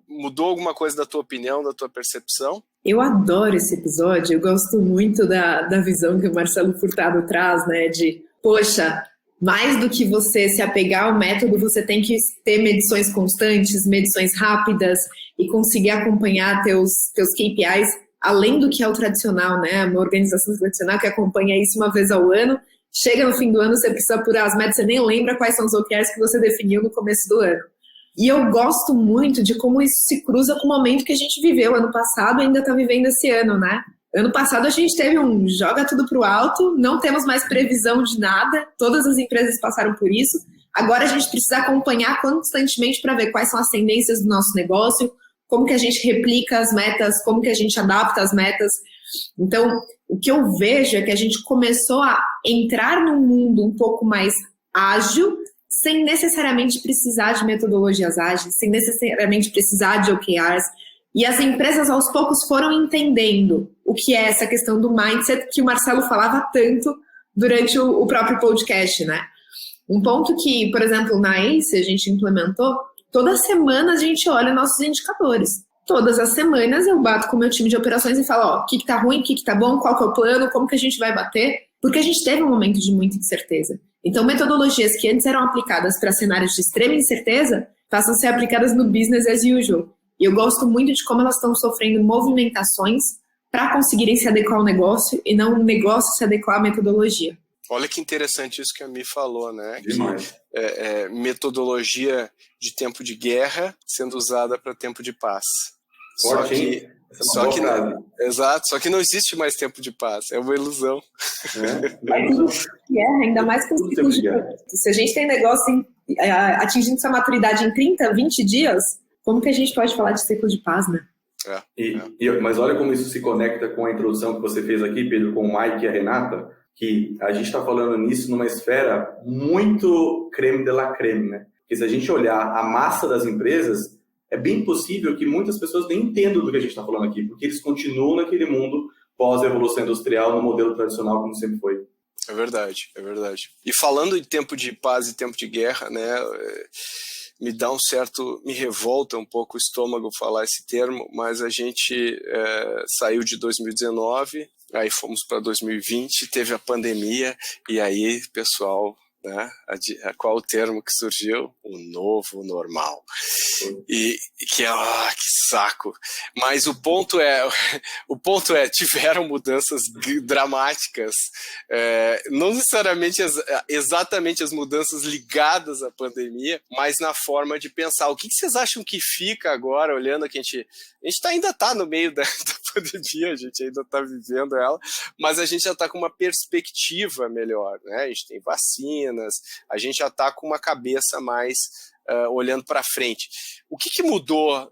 Speaker 2: mudou alguma coisa da tua opinião, da tua percepção?
Speaker 7: Eu adoro esse episódio, eu gosto muito da visão que o Marcelo Furtado traz, né, de, poxa, mais do que você se apegar ao método, você tem que ter medições constantes, medições rápidas e conseguir acompanhar teus KPIs, além do que é o tradicional, né, uma organização tradicional que acompanha isso uma vez ao ano, chega no fim do ano, você precisa apurar as metas, você nem lembra quais são os OKRs que você definiu no começo do ano. E eu gosto muito de como isso se cruza com o momento que a gente viveu ano passado e ainda está vivendo esse ano, né? Ano passado a gente teve joga tudo para o alto, não temos mais previsão de nada, todas as empresas passaram por isso. Agora a gente precisa acompanhar constantemente para ver quais são as tendências do nosso negócio, como que a gente replica as metas, como que a gente adapta as metas. Então, o que eu vejo é que a gente começou a entrar num mundo um pouco mais ágil, sem necessariamente precisar de metodologias ágeis, sem necessariamente precisar de OKRs. E as empresas, aos poucos, foram entendendo o que é essa questão do mindset que o Marcelo falava tanto durante o próprio podcast, né? Um ponto que, por exemplo, na ACE a gente implementou, toda semana a gente olha nossos indicadores. Todas as semanas eu bato com o meu time de operações e falo, o que tá ruim, o que tá bom, qual que é o plano, como que a gente vai bater, porque a gente teve um momento de muita incerteza. Então, metodologias que antes eram aplicadas para cenários de extrema incerteza passam a ser aplicadas no business as usual. E eu gosto muito de como elas estão sofrendo movimentações para conseguirem se adequar ao negócio e não o negócio se adequar à metodologia.
Speaker 2: Olha que interessante isso que a Mi falou, né?
Speaker 8: Demais.
Speaker 2: Que metodologia de tempo de guerra sendo usada para tempo de paz. Exato, só que não existe mais tempo de paz, é uma ilusão.
Speaker 7: Ainda mais com os ciclos de guerra. Se a gente tem negócio atingindo essa maturidade em 30, 20 dias, como que a gente pode falar de ciclo de paz, né?
Speaker 8: Mas olha como isso se conecta com a introdução que você fez aqui, Pedro, com o Mike e a Renata, que a gente está falando nisso numa esfera muito creme de la creme, né? Porque se a gente olhar a massa das empresas, é bem possível que muitas pessoas nem entendam do que a gente está falando aqui, porque eles continuam naquele mundo pós-evolução industrial, no modelo tradicional, como sempre foi.
Speaker 2: É verdade, é verdade. E falando em tempo de paz e tempo de guerra, né, me revolta um pouco o estômago falar esse termo, mas a gente saiu de 2019, aí fomos para 2020, teve a pandemia, e aí, pessoal, né, qual o termo que surgiu? o novo normal. E que saco. Mas o ponto é, tiveram mudanças dramáticas, não necessariamente exatamente as mudanças ligadas à pandemia, mas na forma de pensar. O que vocês acham que fica agora, olhando que a gente ainda está no meio da pandemia, a gente ainda está vivendo ela, mas a gente já está com uma perspectiva melhor, né? A gente tem vacinas, a gente já está com uma cabeça mais olhando para frente. O que mudou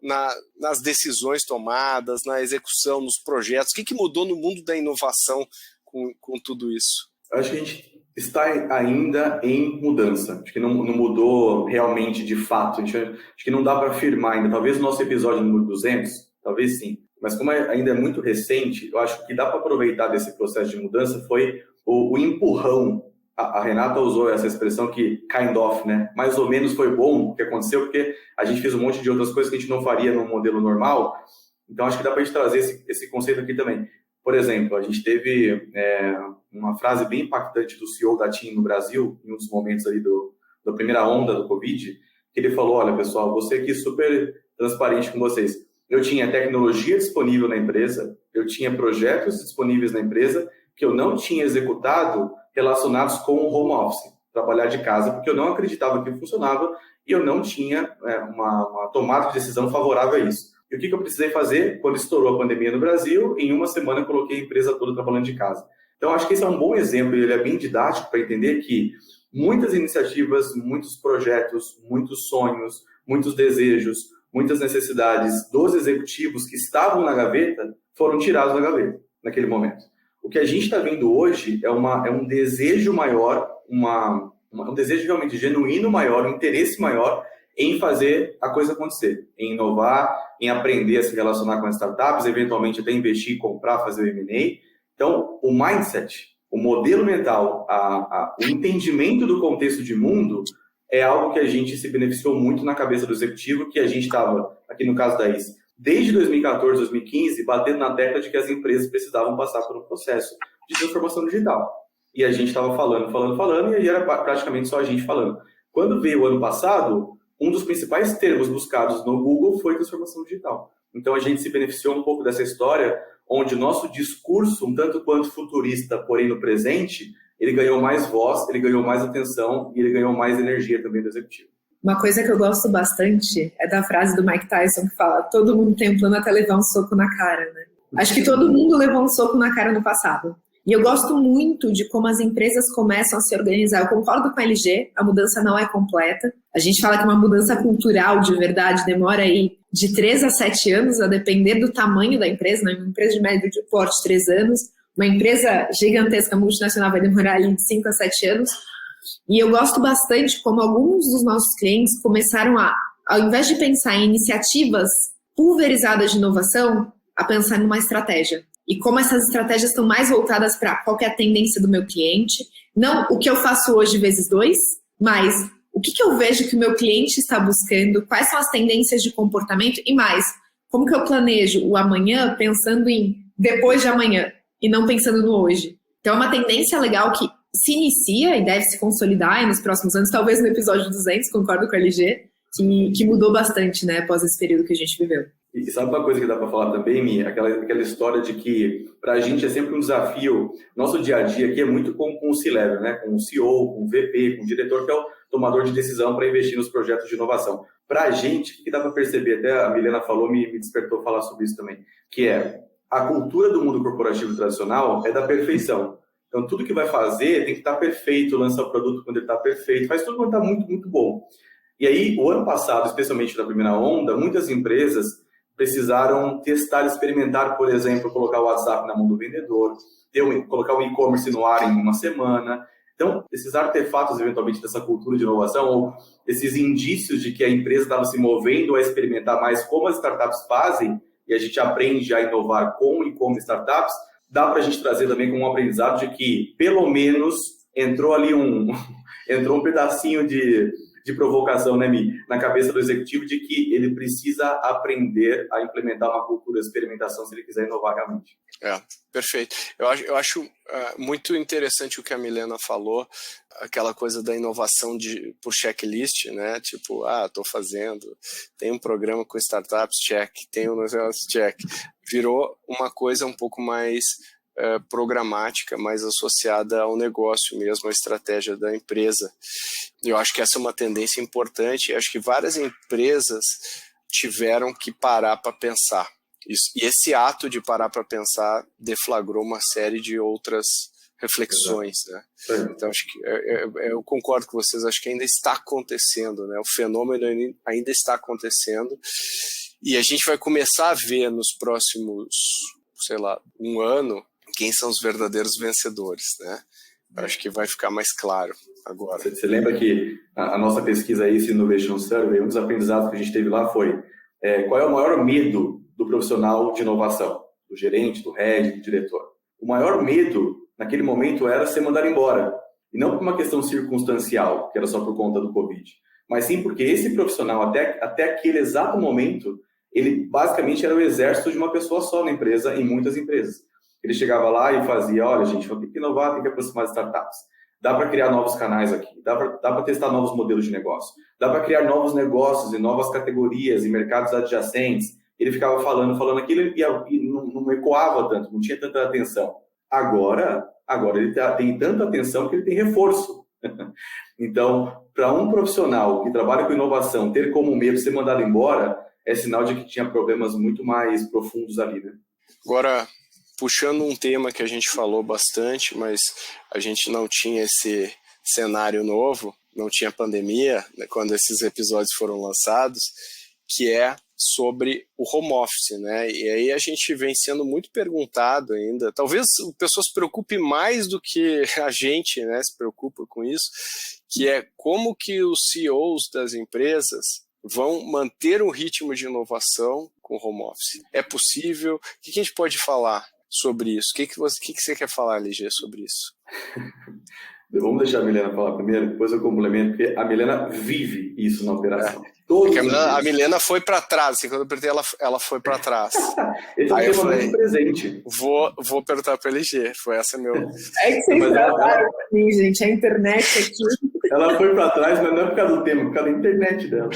Speaker 2: nas decisões tomadas, na execução, nos projetos? O que mudou no mundo da inovação com tudo isso?
Speaker 8: Eu acho que a gente está ainda em mudança. Acho que não mudou realmente de fato. Acho que não dá para afirmar ainda. Talvez o nosso episódio número 200, talvez sim. Mas como ainda é muito recente, eu acho que dá para aproveitar desse processo de mudança foi o empurrão. A Renata usou essa expressão que kind of, né? Mais ou menos foi bom o que aconteceu, porque a gente fez um monte de outras coisas que a gente não faria no modelo normal. Então, acho que dá para a gente trazer esse conceito aqui também. Por exemplo, a gente teve uma frase bem impactante do CEO da TIM no Brasil, em um dos momentos ali da primeira onda do Covid, que ele falou, olha, pessoal, vou ser aqui super transparente com vocês. Eu tinha tecnologia disponível na empresa, eu tinha projetos disponíveis na empresa que eu não tinha executado relacionados com o home office, trabalhar de casa, porque eu não acreditava que funcionava e eu não tinha uma tomada de decisão favorável a isso. E o que eu precisei fazer quando estourou a pandemia no Brasil? Em uma semana eu coloquei a empresa toda trabalhando de casa. Então, acho que esse é um bom exemplo e ele é bem didático para entender que muitas iniciativas, muitos projetos, muitos sonhos, muitos desejos, muitas necessidades dos executivos que estavam na gaveta foram tirados da gaveta naquele momento. O que a gente está vendo hoje é um desejo maior, um desejo realmente genuíno maior, um interesse maior em fazer a coisa acontecer, em inovar, em aprender a se relacionar com as startups, eventualmente até investir, comprar, fazer o M&A. Então, o mindset, o modelo mental, o entendimento do contexto de mundo é algo que a gente se beneficiou muito na cabeça do executivo, que a gente estava, aqui no caso da ICE, desde 2014, 2015, batendo na tecla de que as empresas precisavam passar por um processo de transformação digital. E a gente estava falando, e aí era praticamente só a gente falando. Quando veio o ano passado, um dos principais termos buscados no Google foi transformação digital. Então a gente se beneficiou um pouco dessa história, onde o nosso discurso, um tanto quanto futurista, porém no presente, ele ganhou mais voz, ele ganhou mais atenção e ele ganhou mais energia também do executivo.
Speaker 7: Uma coisa que eu gosto bastante é da frase do Mike Tyson que fala: todo mundo tem um plano até levar um soco na cara, né? Acho que todo mundo levou um soco na cara no passado. E eu gosto muito de como as empresas começam a se organizar. Eu concordo com a LG, a mudança não é completa. A gente fala que uma mudança cultural de verdade demora aí de 3 a 7 anos, a depender do tamanho da empresa, né? Uma empresa de médio de porte, 3 anos. Uma empresa gigantesca, multinacional, vai demorar ali de 5 a 7 anos. E eu gosto bastante como alguns dos nossos clientes começaram ao invés de pensar em iniciativas pulverizadas de inovação, a pensar numa estratégia. E como essas estratégias estão mais voltadas para qual que é a tendência do meu cliente, não o que eu faço hoje vezes 2, mas o que eu vejo que o meu cliente está buscando, quais são as tendências de comportamento e mais, como que eu planejo o amanhã pensando em depois de amanhã e não pensando no hoje. Então é uma tendência legal que se inicia e deve se consolidar nos próximos anos, talvez no episódio 200, concordo com a LG, que mudou bastante, né, após esse período que a gente viveu.
Speaker 8: E sabe uma coisa que dá para falar também, Mi? Aquela história de que para a gente é sempre um desafio. Nosso dia a dia aqui é muito com o C-Level, né? Com o CEO, com o VP, com o diretor, que é o tomador de decisão para investir nos projetos de inovação. Para a gente, o que dá para perceber, até a Milena falou, me despertou falar sobre isso também, que é a cultura do mundo corporativo tradicional é da perfeição. Então, tudo que vai fazer tem que estar perfeito, lança o produto quando ele está perfeito, faz tudo quando está muito, muito bom. E aí, o ano passado, especialmente na primeira onda, muitas empresas precisaram testar, experimentar, por exemplo, colocar o WhatsApp na mão do vendedor, colocar o e-commerce no ar em uma semana. Então, esses artefatos, eventualmente, dessa cultura de inovação, ou esses indícios de que a empresa estava se movendo a experimentar mais como as startups fazem, e a gente aprende a inovar com e como startups, dá para a gente trazer também como um aprendizado de que, pelo menos, entrou ali um pedacinho de de provocação, né, Mi? Na cabeça do executivo de que ele precisa aprender a implementar uma cultura de experimentação se ele quiser inovar realmente.
Speaker 2: Perfeito. Eu acho muito interessante o que a Milena falou, aquela coisa da inovação por checklist, né? Tipo, estou fazendo, tem um programa com startups, check, tem um negócio, check. Virou uma coisa um pouco mais programática, mais associada ao negócio mesmo, à estratégia da empresa. Eu acho que essa é uma tendência importante, acho que várias empresas tiveram que parar para pensar. E esse ato de parar para pensar deflagrou uma série de outras reflexões, né? Então, acho que eu concordo com vocês, acho que ainda está acontecendo, né? O fenômeno ainda está acontecendo e a gente vai começar a ver nos próximos, sei lá, um ano, quem são os verdadeiros vencedores, né? Eu acho que vai ficar mais claro agora.
Speaker 8: Você lembra que a nossa pesquisa aí, esse Innovation Survey, um dos aprendizados que a gente teve lá foi qual é o maior medo do profissional de inovação, do gerente, do head, do diretor? O maior medo, naquele momento, era ser mandado embora. E não por uma questão circunstancial, que era só por conta do Covid, mas sim porque esse profissional, até aquele exato momento, ele basicamente era o exército de uma pessoa só na empresa, em muitas empresas. Ele chegava lá e fazia, olha, gente, tem que inovar, tem que aproximar as startups. Dá para criar novos canais aqui, dá para testar novos modelos de negócio, dá para criar novos negócios e novas categorias e mercados adjacentes. Ele ficava falando aquilo e não ecoava tanto, não tinha tanta atenção. Agora ele tem tanta atenção que ele tem reforço. Então, para um profissional que trabalha com inovação ter como medo ser mandado embora, é sinal de que tinha problemas muito mais profundos ali, né?
Speaker 2: Agora, puxando um tema que a gente falou bastante, mas a gente não tinha esse cenário novo, não tinha pandemia, né, quando esses episódios foram lançados, que é sobre o home office, né? E aí a gente vem sendo muito perguntado ainda, talvez o pessoal se preocupe mais do que a gente, né, se preocupa com isso, que é como que os CEOs das empresas vão manter um ritmo de inovação com home office. É possível? O que a gente pode falar sobre isso? O que você quer falar, LG, sobre isso?
Speaker 8: Vamos deixar a Milena falar primeiro, depois eu complemento, porque a Milena vive isso na operação.
Speaker 2: A Milena foi para trás, assim, quando eu perguntei, ela foi para trás.
Speaker 8: Aí eu falei, presente.
Speaker 2: Vou perguntar para a LG, foi essa meu...
Speaker 7: É que vocês trabalham pra mim, gente, a internet aqui...
Speaker 8: Ela foi para trás, mas não é por causa do tema, é por causa da internet dela.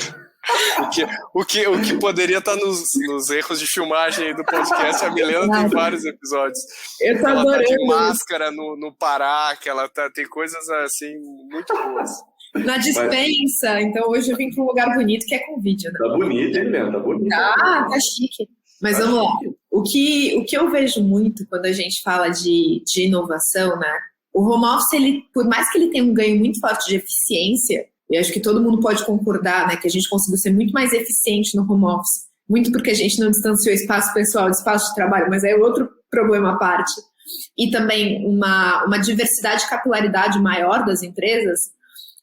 Speaker 2: O que poderia estar nos erros de filmagem aí do podcast, a Milena tem vários episódios.
Speaker 7: Eu tô adorando.
Speaker 2: Ela tá de máscara no Pará, que ela tem coisas assim muito boas.
Speaker 7: Na dispensa, então hoje eu vim para um lugar bonito que é com vídeo, né?
Speaker 8: Tá bonito, hein, Milena? Tá bonito.
Speaker 7: Tá chique. Mas vamos lá. O que eu vejo muito quando a gente fala de inovação, né? O home office, ele, por mais que ele tenha um ganho muito forte de eficiência, e acho que todo mundo pode concordar, né, que a gente conseguiu ser muito mais eficiente no home office, muito porque a gente não distanciou espaço pessoal de espaço de trabalho, mas é outro problema à parte. E também uma diversidade e capilaridade maior das empresas,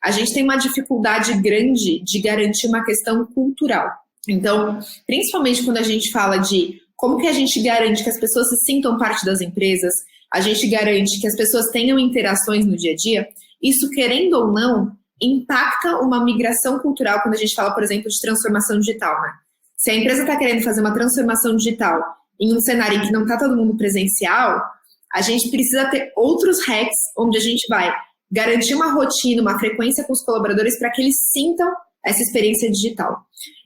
Speaker 7: a gente tem uma dificuldade grande de garantir uma questão cultural. Então, principalmente quando a gente fala de como que a gente garante que as pessoas se sintam parte das empresas, a gente garante que as pessoas tenham interações no dia a dia, isso, querendo ou não, impacta uma migração cultural quando a gente fala, por exemplo, de transformação digital, né? Se a empresa está querendo fazer uma transformação digital em um cenário em que não está todo mundo presencial, a gente precisa ter outros hacks onde a gente vai garantir uma rotina, uma frequência com os colaboradores para que eles sintam essa experiência digital.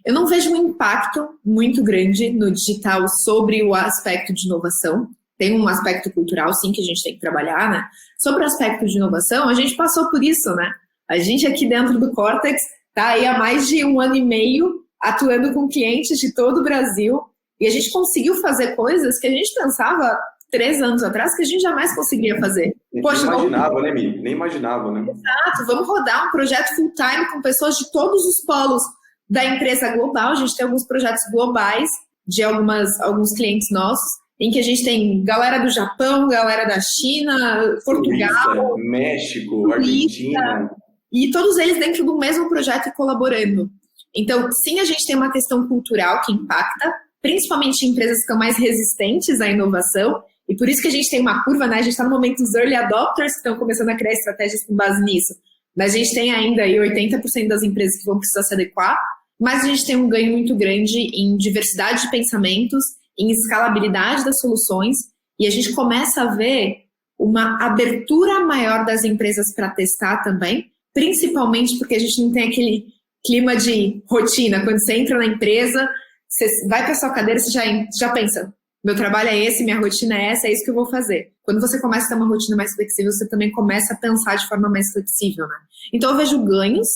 Speaker 7: Eu não vejo um impacto muito grande no digital sobre o aspecto de inovação. Tem um aspecto cultural, sim, que a gente tem que trabalhar, né? Sobre o aspecto de inovação, a gente passou por isso, né? A gente aqui dentro do Cortex está aí há mais de 1 ano e meio atuando com clientes de todo o Brasil e a gente conseguiu fazer coisas que a gente pensava 3 anos atrás que a gente jamais conseguiria fazer.
Speaker 8: Poxa, nem imaginava, né, Mi? Nem imaginava, né?
Speaker 7: Exato, vamos rodar um projeto full-time com pessoas de todos os polos da empresa global. A gente tem alguns projetos globais de alguns clientes nossos, em que a gente tem galera do Japão, galera da China, Portugal,
Speaker 8: México, Argentina.
Speaker 7: E todos eles dentro do mesmo projeto e colaborando. Então, sim, a gente tem uma questão cultural que impacta, principalmente em empresas que são mais resistentes à inovação, e por isso que a gente tem uma curva, né? A gente está no momento dos early adopters, que estão começando a criar estratégias com base nisso. Mas a gente tem ainda aí 80% das empresas que vão precisar se adequar, mas a gente tem um ganho muito grande em diversidade de pensamentos, em escalabilidade das soluções, e a gente começa a ver uma abertura maior das empresas para testar também, principalmente porque a gente não tem aquele clima de rotina. Quando você entra na empresa, você vai para a sua cadeira, você já pensa, meu trabalho é esse, minha rotina é essa, é isso que eu vou fazer. Quando você começa a ter uma rotina mais flexível, você também começa a pensar de forma mais flexível, né? Então eu vejo ganhos.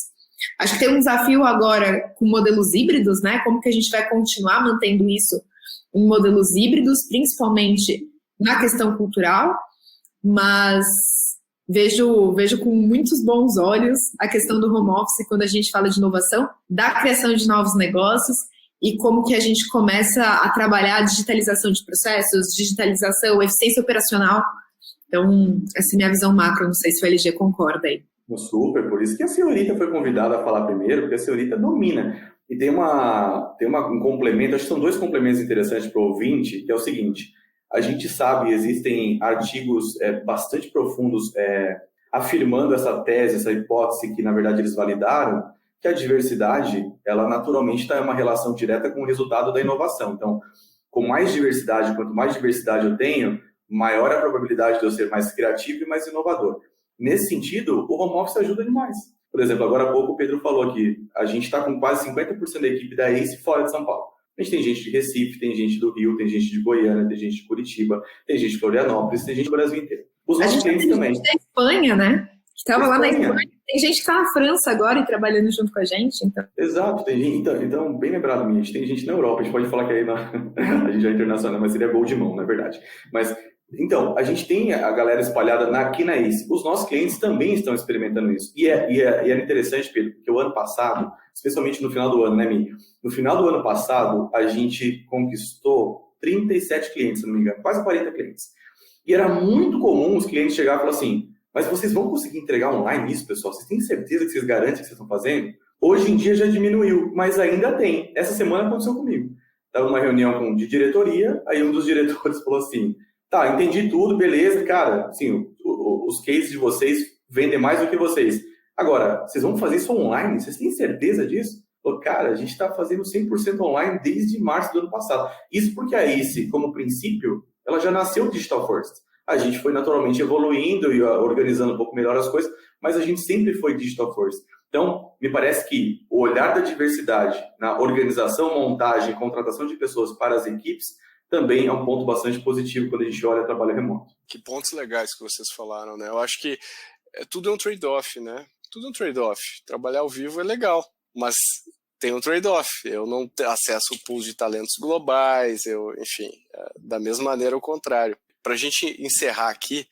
Speaker 7: Acho que tem um desafio agora com modelos híbridos, né? Como que a gente vai continuar mantendo isso em modelos híbridos, principalmente na questão cultural, mas vejo com muitos bons olhos a questão do home office quando a gente fala de inovação, da criação de novos negócios e como que a gente começa a trabalhar a digitalização de processos, digitalização, eficiência operacional. Então, essa é a minha visão macro, não sei se o LG concorda aí.
Speaker 8: Super, por isso que a senhorita foi convidada a falar primeiro, porque a senhorita domina. E tem um complemento, acho que são 2 complementos interessantes para o ouvinte, que é o seguinte: a gente sabe, existem artigos bastante profundos afirmando essa tese, essa hipótese que, na verdade, eles validaram, que a diversidade, ela naturalmente está em uma relação direta com o resultado da inovação. Então, com mais diversidade, quanto mais diversidade eu tenho, maior a probabilidade de eu ser mais criativo e mais inovador. Nesse sentido, o home office ajuda demais. Por exemplo, agora há pouco o Pedro falou que a gente está com quase 50% da equipe da ACE fora de São Paulo. A gente tem gente de Recife, tem gente do Rio, tem gente de Goiânia, tem gente de Curitiba, tem gente de Florianópolis, tem gente do Brasil inteiro. Os nossos clientes também.
Speaker 7: A gente tem gente da Espanha, né? Que estava lá na Espanha. Tem gente que está na França agora e trabalhando junto com a gente. Então.
Speaker 8: Exato, tem gente. Então, bem lembrado, minha. A gente tem gente na Europa. A gente pode falar que aí a gente já é internacional, mas seria gol de mão, na verdade. Mas, então, a gente tem a galera espalhada aqui na ACE. Os nossos clientes também estão experimentando isso. E é interessante, Pedro, porque o ano passado, especialmente no final do ano, né, Mi? No final do ano passado, a gente conquistou 37 clientes, se não me engano, quase 40 clientes. E era muito comum os clientes chegarem e falar assim: mas vocês vão conseguir entregar online isso, pessoal? Vocês têm certeza que vocês garantem o que vocês estão fazendo? Hoje em dia já diminuiu, mas ainda tem. Essa semana aconteceu comigo. Estava numa reunião de diretoria, aí um dos diretores falou assim: tá, entendi tudo, beleza, cara, assim, os cases de vocês vendem mais do que vocês. Agora, vocês vão fazer isso online? Vocês têm certeza disso? Falei, cara, a gente está fazendo 100% online desde março do ano passado. Isso porque a ACE, como princípio, ela já nasceu digital first. A gente foi naturalmente evoluindo e organizando um pouco melhor as coisas, mas a gente sempre foi digital first. Então, me parece que o olhar da diversidade na organização, montagem e contratação de pessoas para as equipes também é um ponto bastante positivo quando a gente olha trabalho remoto.
Speaker 2: Que pontos legais que vocês falaram, né? Eu acho que tudo é um trade-off, né? Tudo é um trade-off. Trabalhar ao vivo é legal, mas tem um trade-off. Eu não acesso pools de talentos globais, enfim, da mesma maneira o contrário. Para a gente encerrar aqui,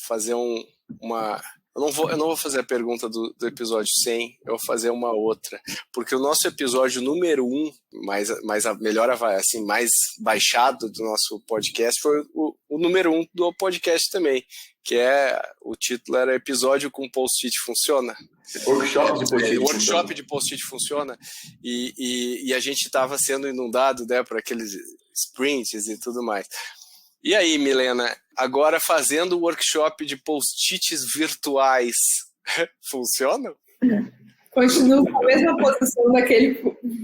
Speaker 2: fazer uma... Eu não vou fazer a pergunta do episódio 100, eu vou fazer uma outra. Porque o nosso episódio número 1, mais baixado do nosso podcast, foi o número 1 do podcast também. Que o título era Episódio com Post-it Funciona?
Speaker 8: Workshop de Post-it Funciona.
Speaker 2: Workshop de Post-it Funciona. E a gente estava sendo inundado, né, por aqueles sprints e tudo mais. E aí, Milena, agora fazendo o workshop de post-its virtuais, funciona?
Speaker 7: Continuo com a mesma posição daquele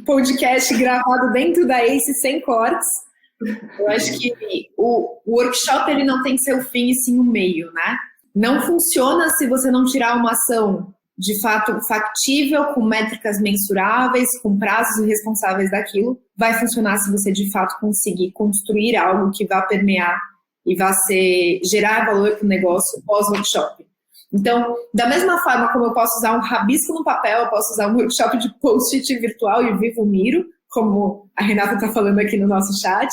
Speaker 7: podcast gravado dentro da ACE sem cortes. Eu acho que o workshop ele não tem que ser o fim e sim o meio, né? Não funciona se você não tirar uma ação de fato factível, com métricas mensuráveis, com prazos responsáveis daquilo. Vai funcionar se você de fato conseguir construir algo que vá permear e vá gerar valor para o negócio pós-workshop. Então, da mesma forma como eu posso usar um rabisco no papel, eu posso usar um workshop de post-it virtual e vivo miro, como a Renata está falando aqui no nosso chat,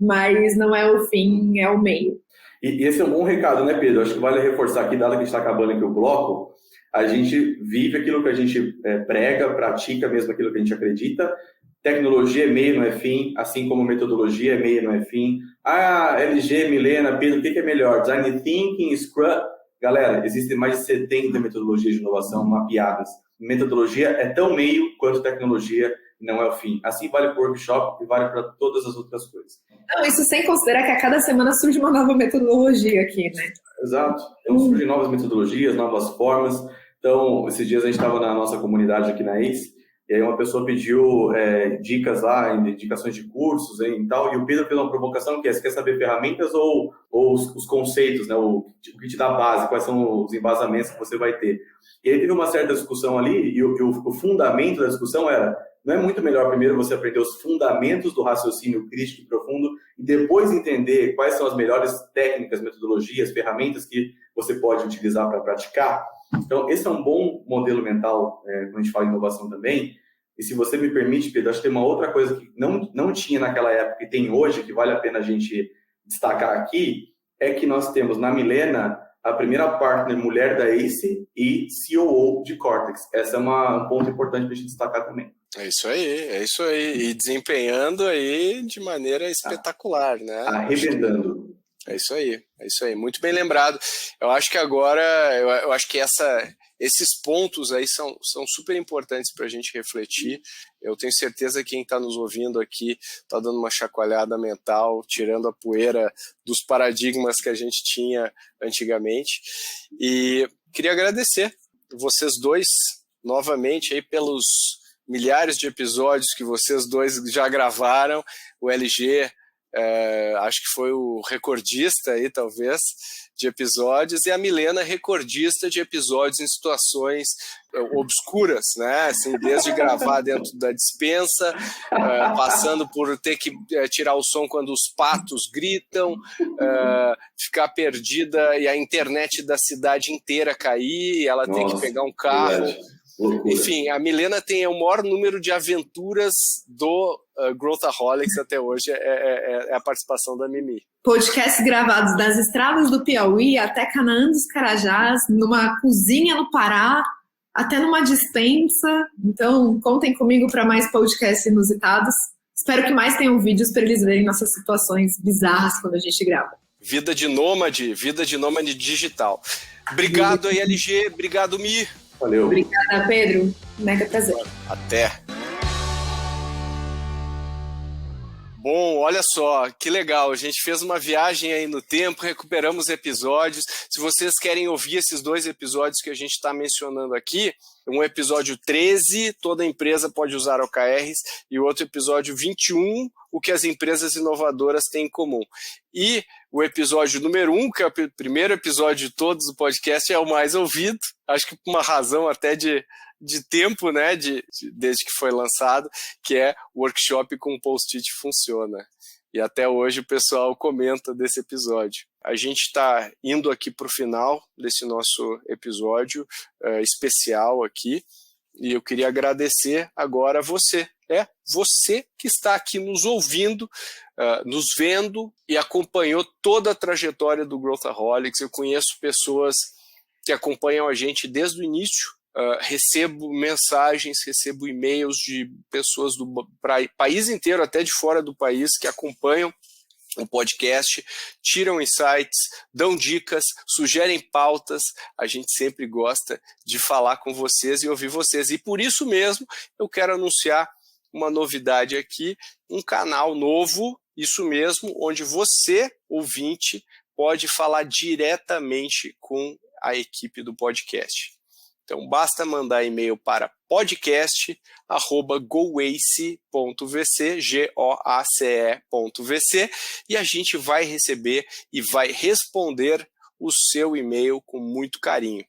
Speaker 7: mas não é o fim, é o meio.
Speaker 8: E esse é um bom recado, né, Pedro? Acho que vale reforçar aqui, dado que a gente está acabando aqui o bloco, a gente vive aquilo que a gente prega, pratica mesmo aquilo que a gente acredita. Tecnologia é meio, não é fim, assim como metodologia é meio, não é fim. LG, Milena, Pedro, o que é melhor? Design Thinking, Scrum? Galera, existem mais de 70 metodologias de inovação mapeadas. Metodologia é tão meio quanto tecnologia não é o fim. Assim vale para o workshop e vale para todas as outras coisas.
Speaker 7: Não, isso sem considerar que a cada semana surge uma nova metodologia aqui, né?
Speaker 8: Exato. Então surgem novas metodologias, novas formas. Então, esses dias a gente estava na nossa comunidade aqui na ACE, e aí uma pessoa pediu dicas lá, indicações de cursos e tal, e o Pedro fez uma provocação que é, você quer saber ferramentas ou os conceitos, né, o que te dá base, quais são os embasamentos que você vai ter. E aí teve uma certa discussão ali, e o fundamento da discussão era, não é muito melhor primeiro você aprender os fundamentos do raciocínio crítico e profundo e depois entender quais são as melhores técnicas, metodologias, ferramentas que você pode utilizar para praticar? Então, esse é um bom modelo mental quando a gente fala em inovação também. E se você me permite, Pedro, acho que tem uma outra coisa que não tinha naquela época e tem hoje, que vale a pena a gente destacar aqui, é que nós temos na Milena a primeira partner mulher da ACE e COO de Cortex. Esse é um ponto importante para a gente destacar também.
Speaker 2: É isso aí. E desempenhando aí de maneira espetacular, né?
Speaker 8: Arrebentando.
Speaker 2: É isso aí. Muito bem lembrado. Eu acho que agora, eu acho que esses pontos aí são super importantes para a gente refletir. Eu tenho certeza que quem está nos ouvindo aqui está dando uma chacoalhada mental, tirando a poeira dos paradigmas que a gente tinha antigamente. E queria agradecer vocês dois novamente aí pelos milhares de episódios que vocês dois já gravaram. O LG acho que foi o recordista aí, talvez, de episódios, e a Milena recordista de episódios em situações obscuras, né? Assim, desde gravar dentro da despensa, passando por ter que tirar o som quando os patos gritam, ficar perdida e a internet da cidade inteira cair, e ela ter que pegar um carro.
Speaker 8: Loucura.
Speaker 2: Enfim, a Milena tem o maior número de aventuras do Growthaholics até hoje, é a participação da Mimi.
Speaker 7: Podcasts gravados das estradas do Piauí até Canaã dos Carajás, numa cozinha no Pará, até numa despensa. Então, contem comigo para mais podcasts inusitados. Espero que mais tenham vídeos para eles verem nossas situações bizarras quando a gente grava.
Speaker 2: Vida de nômade digital. Obrigado aí, LG. Obrigado, Mi.
Speaker 8: Valeu.
Speaker 7: Obrigada, Pedro. Mega prazer.
Speaker 2: Até. Bom, olha só, que legal, a gente fez uma viagem aí no tempo, recuperamos episódios. Se vocês querem ouvir esses dois episódios que a gente está mencionando aqui, um episódio 13, toda empresa pode usar OKRs, e o outro episódio 21, o que as empresas inovadoras têm em comum. E o episódio número 1, que é o primeiro episódio de todos do podcast, é o mais ouvido, acho que por uma razão até de tempo, né, desde que foi lançado, que é o workshop com post-it funciona. E até hoje o pessoal comenta desse episódio. A gente está indo aqui para o final desse nosso episódio especial aqui, e eu queria agradecer agora a você. Você que está aqui nos ouvindo, nos vendo e acompanhou toda a trajetória do Growthaholics. Eu conheço pessoas que acompanham a gente desde o início. Recebo mensagens, recebo e-mails de pessoas do país inteiro, até de fora do país, que acompanham o podcast, tiram insights, dão dicas, sugerem pautas. A gente sempre gosta de falar com vocês e ouvir vocês. E por isso mesmo eu quero anunciar uma novidade aqui, um canal novo, isso mesmo, onde você, ouvinte, pode falar diretamente com a equipe do podcast. Então, basta mandar e-mail para podcast@goace.vc, goace.vc, e a gente vai receber e vai responder o seu e-mail com muito carinho.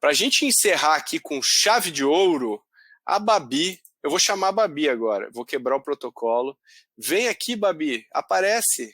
Speaker 2: Para a gente encerrar aqui com chave de ouro, a Babi, eu vou chamar a Babi agora, vou quebrar o protocolo. Vem aqui, Babi, aparece,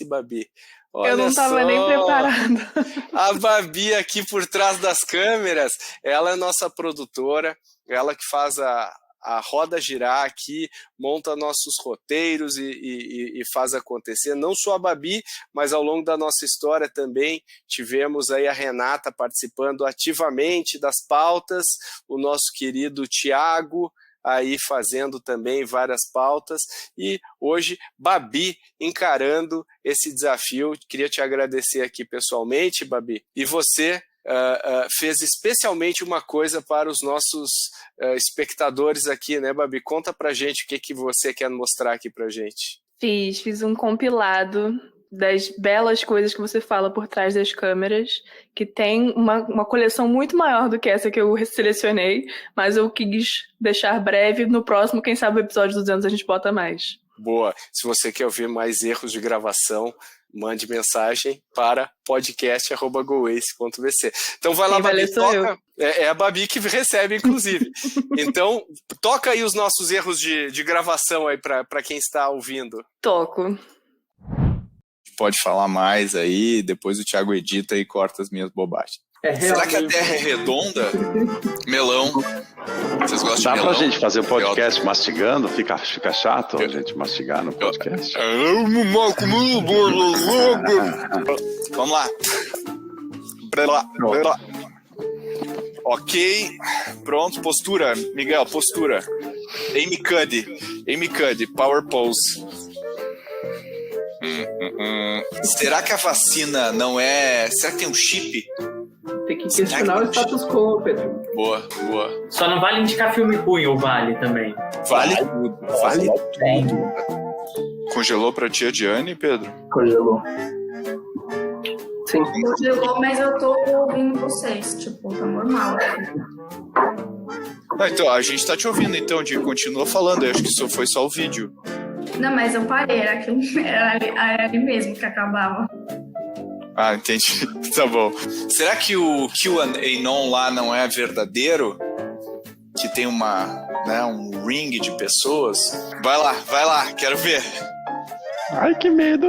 Speaker 2: Babi. Olha,
Speaker 9: eu não estava nem preparada.
Speaker 2: A Babi aqui por trás das câmeras, ela é nossa produtora, ela que faz a roda girar aqui, monta nossos roteiros e faz acontecer. Não só a Babi, mas ao longo da nossa história também tivemos aí a Renata participando ativamente das pautas, o nosso querido Tiago, aí fazendo também várias pautas, e hoje Babi encarando esse desafio. Queria te agradecer aqui pessoalmente, Babi, e você fez especialmente uma coisa para os nossos espectadores aqui, né, Babi? Conta pra gente o que você quer mostrar aqui pra gente.
Speaker 9: Fiz um compilado das belas coisas que você fala por trás das câmeras, que tem uma coleção muito maior do que essa que eu selecionei, mas eu quis deixar breve. No próximo, quem sabe o episódio 200 a gente bota mais.
Speaker 2: Boa. Se você quer ouvir mais erros de gravação, mande mensagem para podcast@goace.vc. Então vai lá, Babi, toca. É a Babi que recebe, inclusive. Então, toca aí os nossos erros de gravação aí para quem está ouvindo.
Speaker 9: Toco.
Speaker 10: Pode falar mais aí, depois o Thiago edita e corta as minhas bobagens.
Speaker 2: Será que a Terra é redonda?
Speaker 10: Melão. Vocês gostam de
Speaker 4: Dá
Speaker 10: melão?
Speaker 4: pra gente fazer o podcast mastigando? Fica chato a gente mastigar no podcast?
Speaker 10: Vamos lá. Ok. Pronto, postura. Miguel, postura. Amy Cuddy, power pose. Será que a vacina não é... Será que tem um chip?
Speaker 11: Tem que questionar o status quo, Pedro.
Speaker 10: Boa.
Speaker 12: Só não vale indicar filme ruim, ou vale também?
Speaker 10: Vale tudo. Congelou pra tia Diane, Pedro?
Speaker 11: Congelou. Sim.
Speaker 3: Congelou, mas eu tô ouvindo vocês. Tipo, tá normal.
Speaker 10: Então, a gente tá te ouvindo, então, continua falando. Eu acho que isso foi só o vídeo.
Speaker 3: Não, mas eu parei. Era ali mesmo que acabava.
Speaker 10: Ah, entendi. Tá bom. Será que o QAnon lá não é verdadeiro? Que tem um ring de pessoas? Vai lá, quero ver.
Speaker 4: Ai, que medo.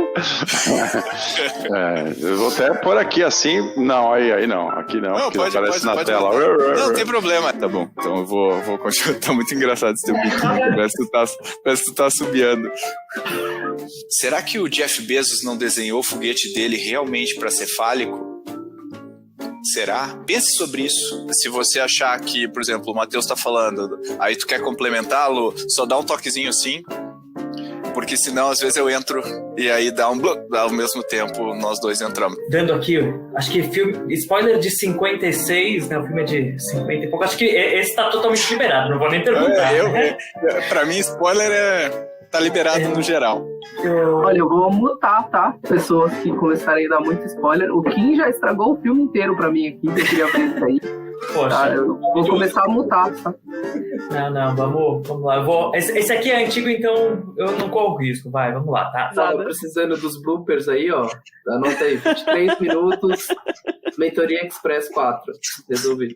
Speaker 4: Eu vou até pôr aqui assim. Não, aí não. Aqui não, porque
Speaker 10: pode,
Speaker 4: aparece na tela.
Speaker 10: Não tem problema. Tá bom, então eu vou continuar. Tá muito engraçado esse teu bico. Parece que tu tá assobiando. Será que o Jeff Bezos não desenhou o foguete dele realmente para ser fálico? Será? Pense sobre isso. Se você achar que, por exemplo, o Matheus tá falando, aí tu quer complementá-lo, só dá um toquezinho assim. Porque senão, às vezes, eu entro e aí dá ao mesmo tempo nós dois entramos.
Speaker 12: Dando aqui, acho que filme... Spoiler de 56, né? O filme é de 50 e pouco. Acho que esse tá totalmente liberado, não vou nem perguntar.
Speaker 10: Pra mim, spoiler tá liberado no geral.
Speaker 11: Olha, eu vou mutar, tá? Pessoas que começarem a dar muito spoiler. O Kim já estragou o filme inteiro pra mim aqui, que eu queria ver isso aí.
Speaker 12: Poxa.
Speaker 11: Tá, eu vou começar a mutar, tá?
Speaker 12: Não, vamos lá. Esse aqui é antigo, então eu não corro risco. Vai, vamos lá, tá?
Speaker 11: Tava precisando dos bloopers aí, ó. Anota aí, 23 minutos, Mentoria Express 4. Resolvido.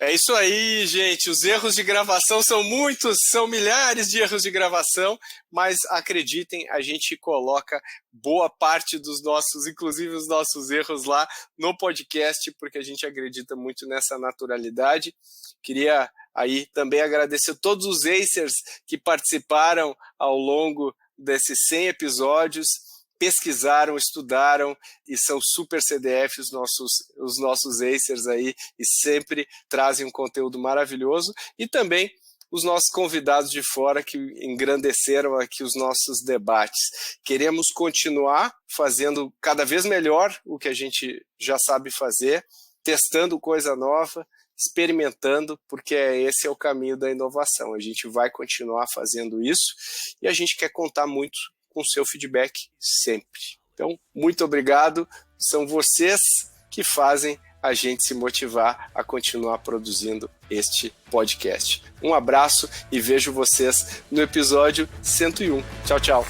Speaker 2: É isso aí, gente. Os erros de gravação são muitos, são milhares de erros de gravação, mas acreditem, a gente coloca boa parte dos nossos, inclusive os nossos erros lá no podcast, porque a gente acredita muito nessa naturalidade. Queria aí também agradecer todos os Acers que participaram ao longo desses 100 episódios, pesquisaram, estudaram e são super CDF os nossos Acers aí e sempre trazem um conteúdo maravilhoso. E também os nossos convidados de fora que engrandeceram aqui os nossos debates. Queremos continuar fazendo cada vez melhor o que a gente já sabe fazer, testando coisa nova, experimentando, porque esse é o caminho da inovação. A gente vai continuar fazendo isso e a gente quer contar muito com o seu feedback sempre. Então, muito obrigado. São vocês que fazem a gente se motivar a continuar produzindo este podcast. Um abraço e vejo vocês no episódio 101. Tchau, tchau.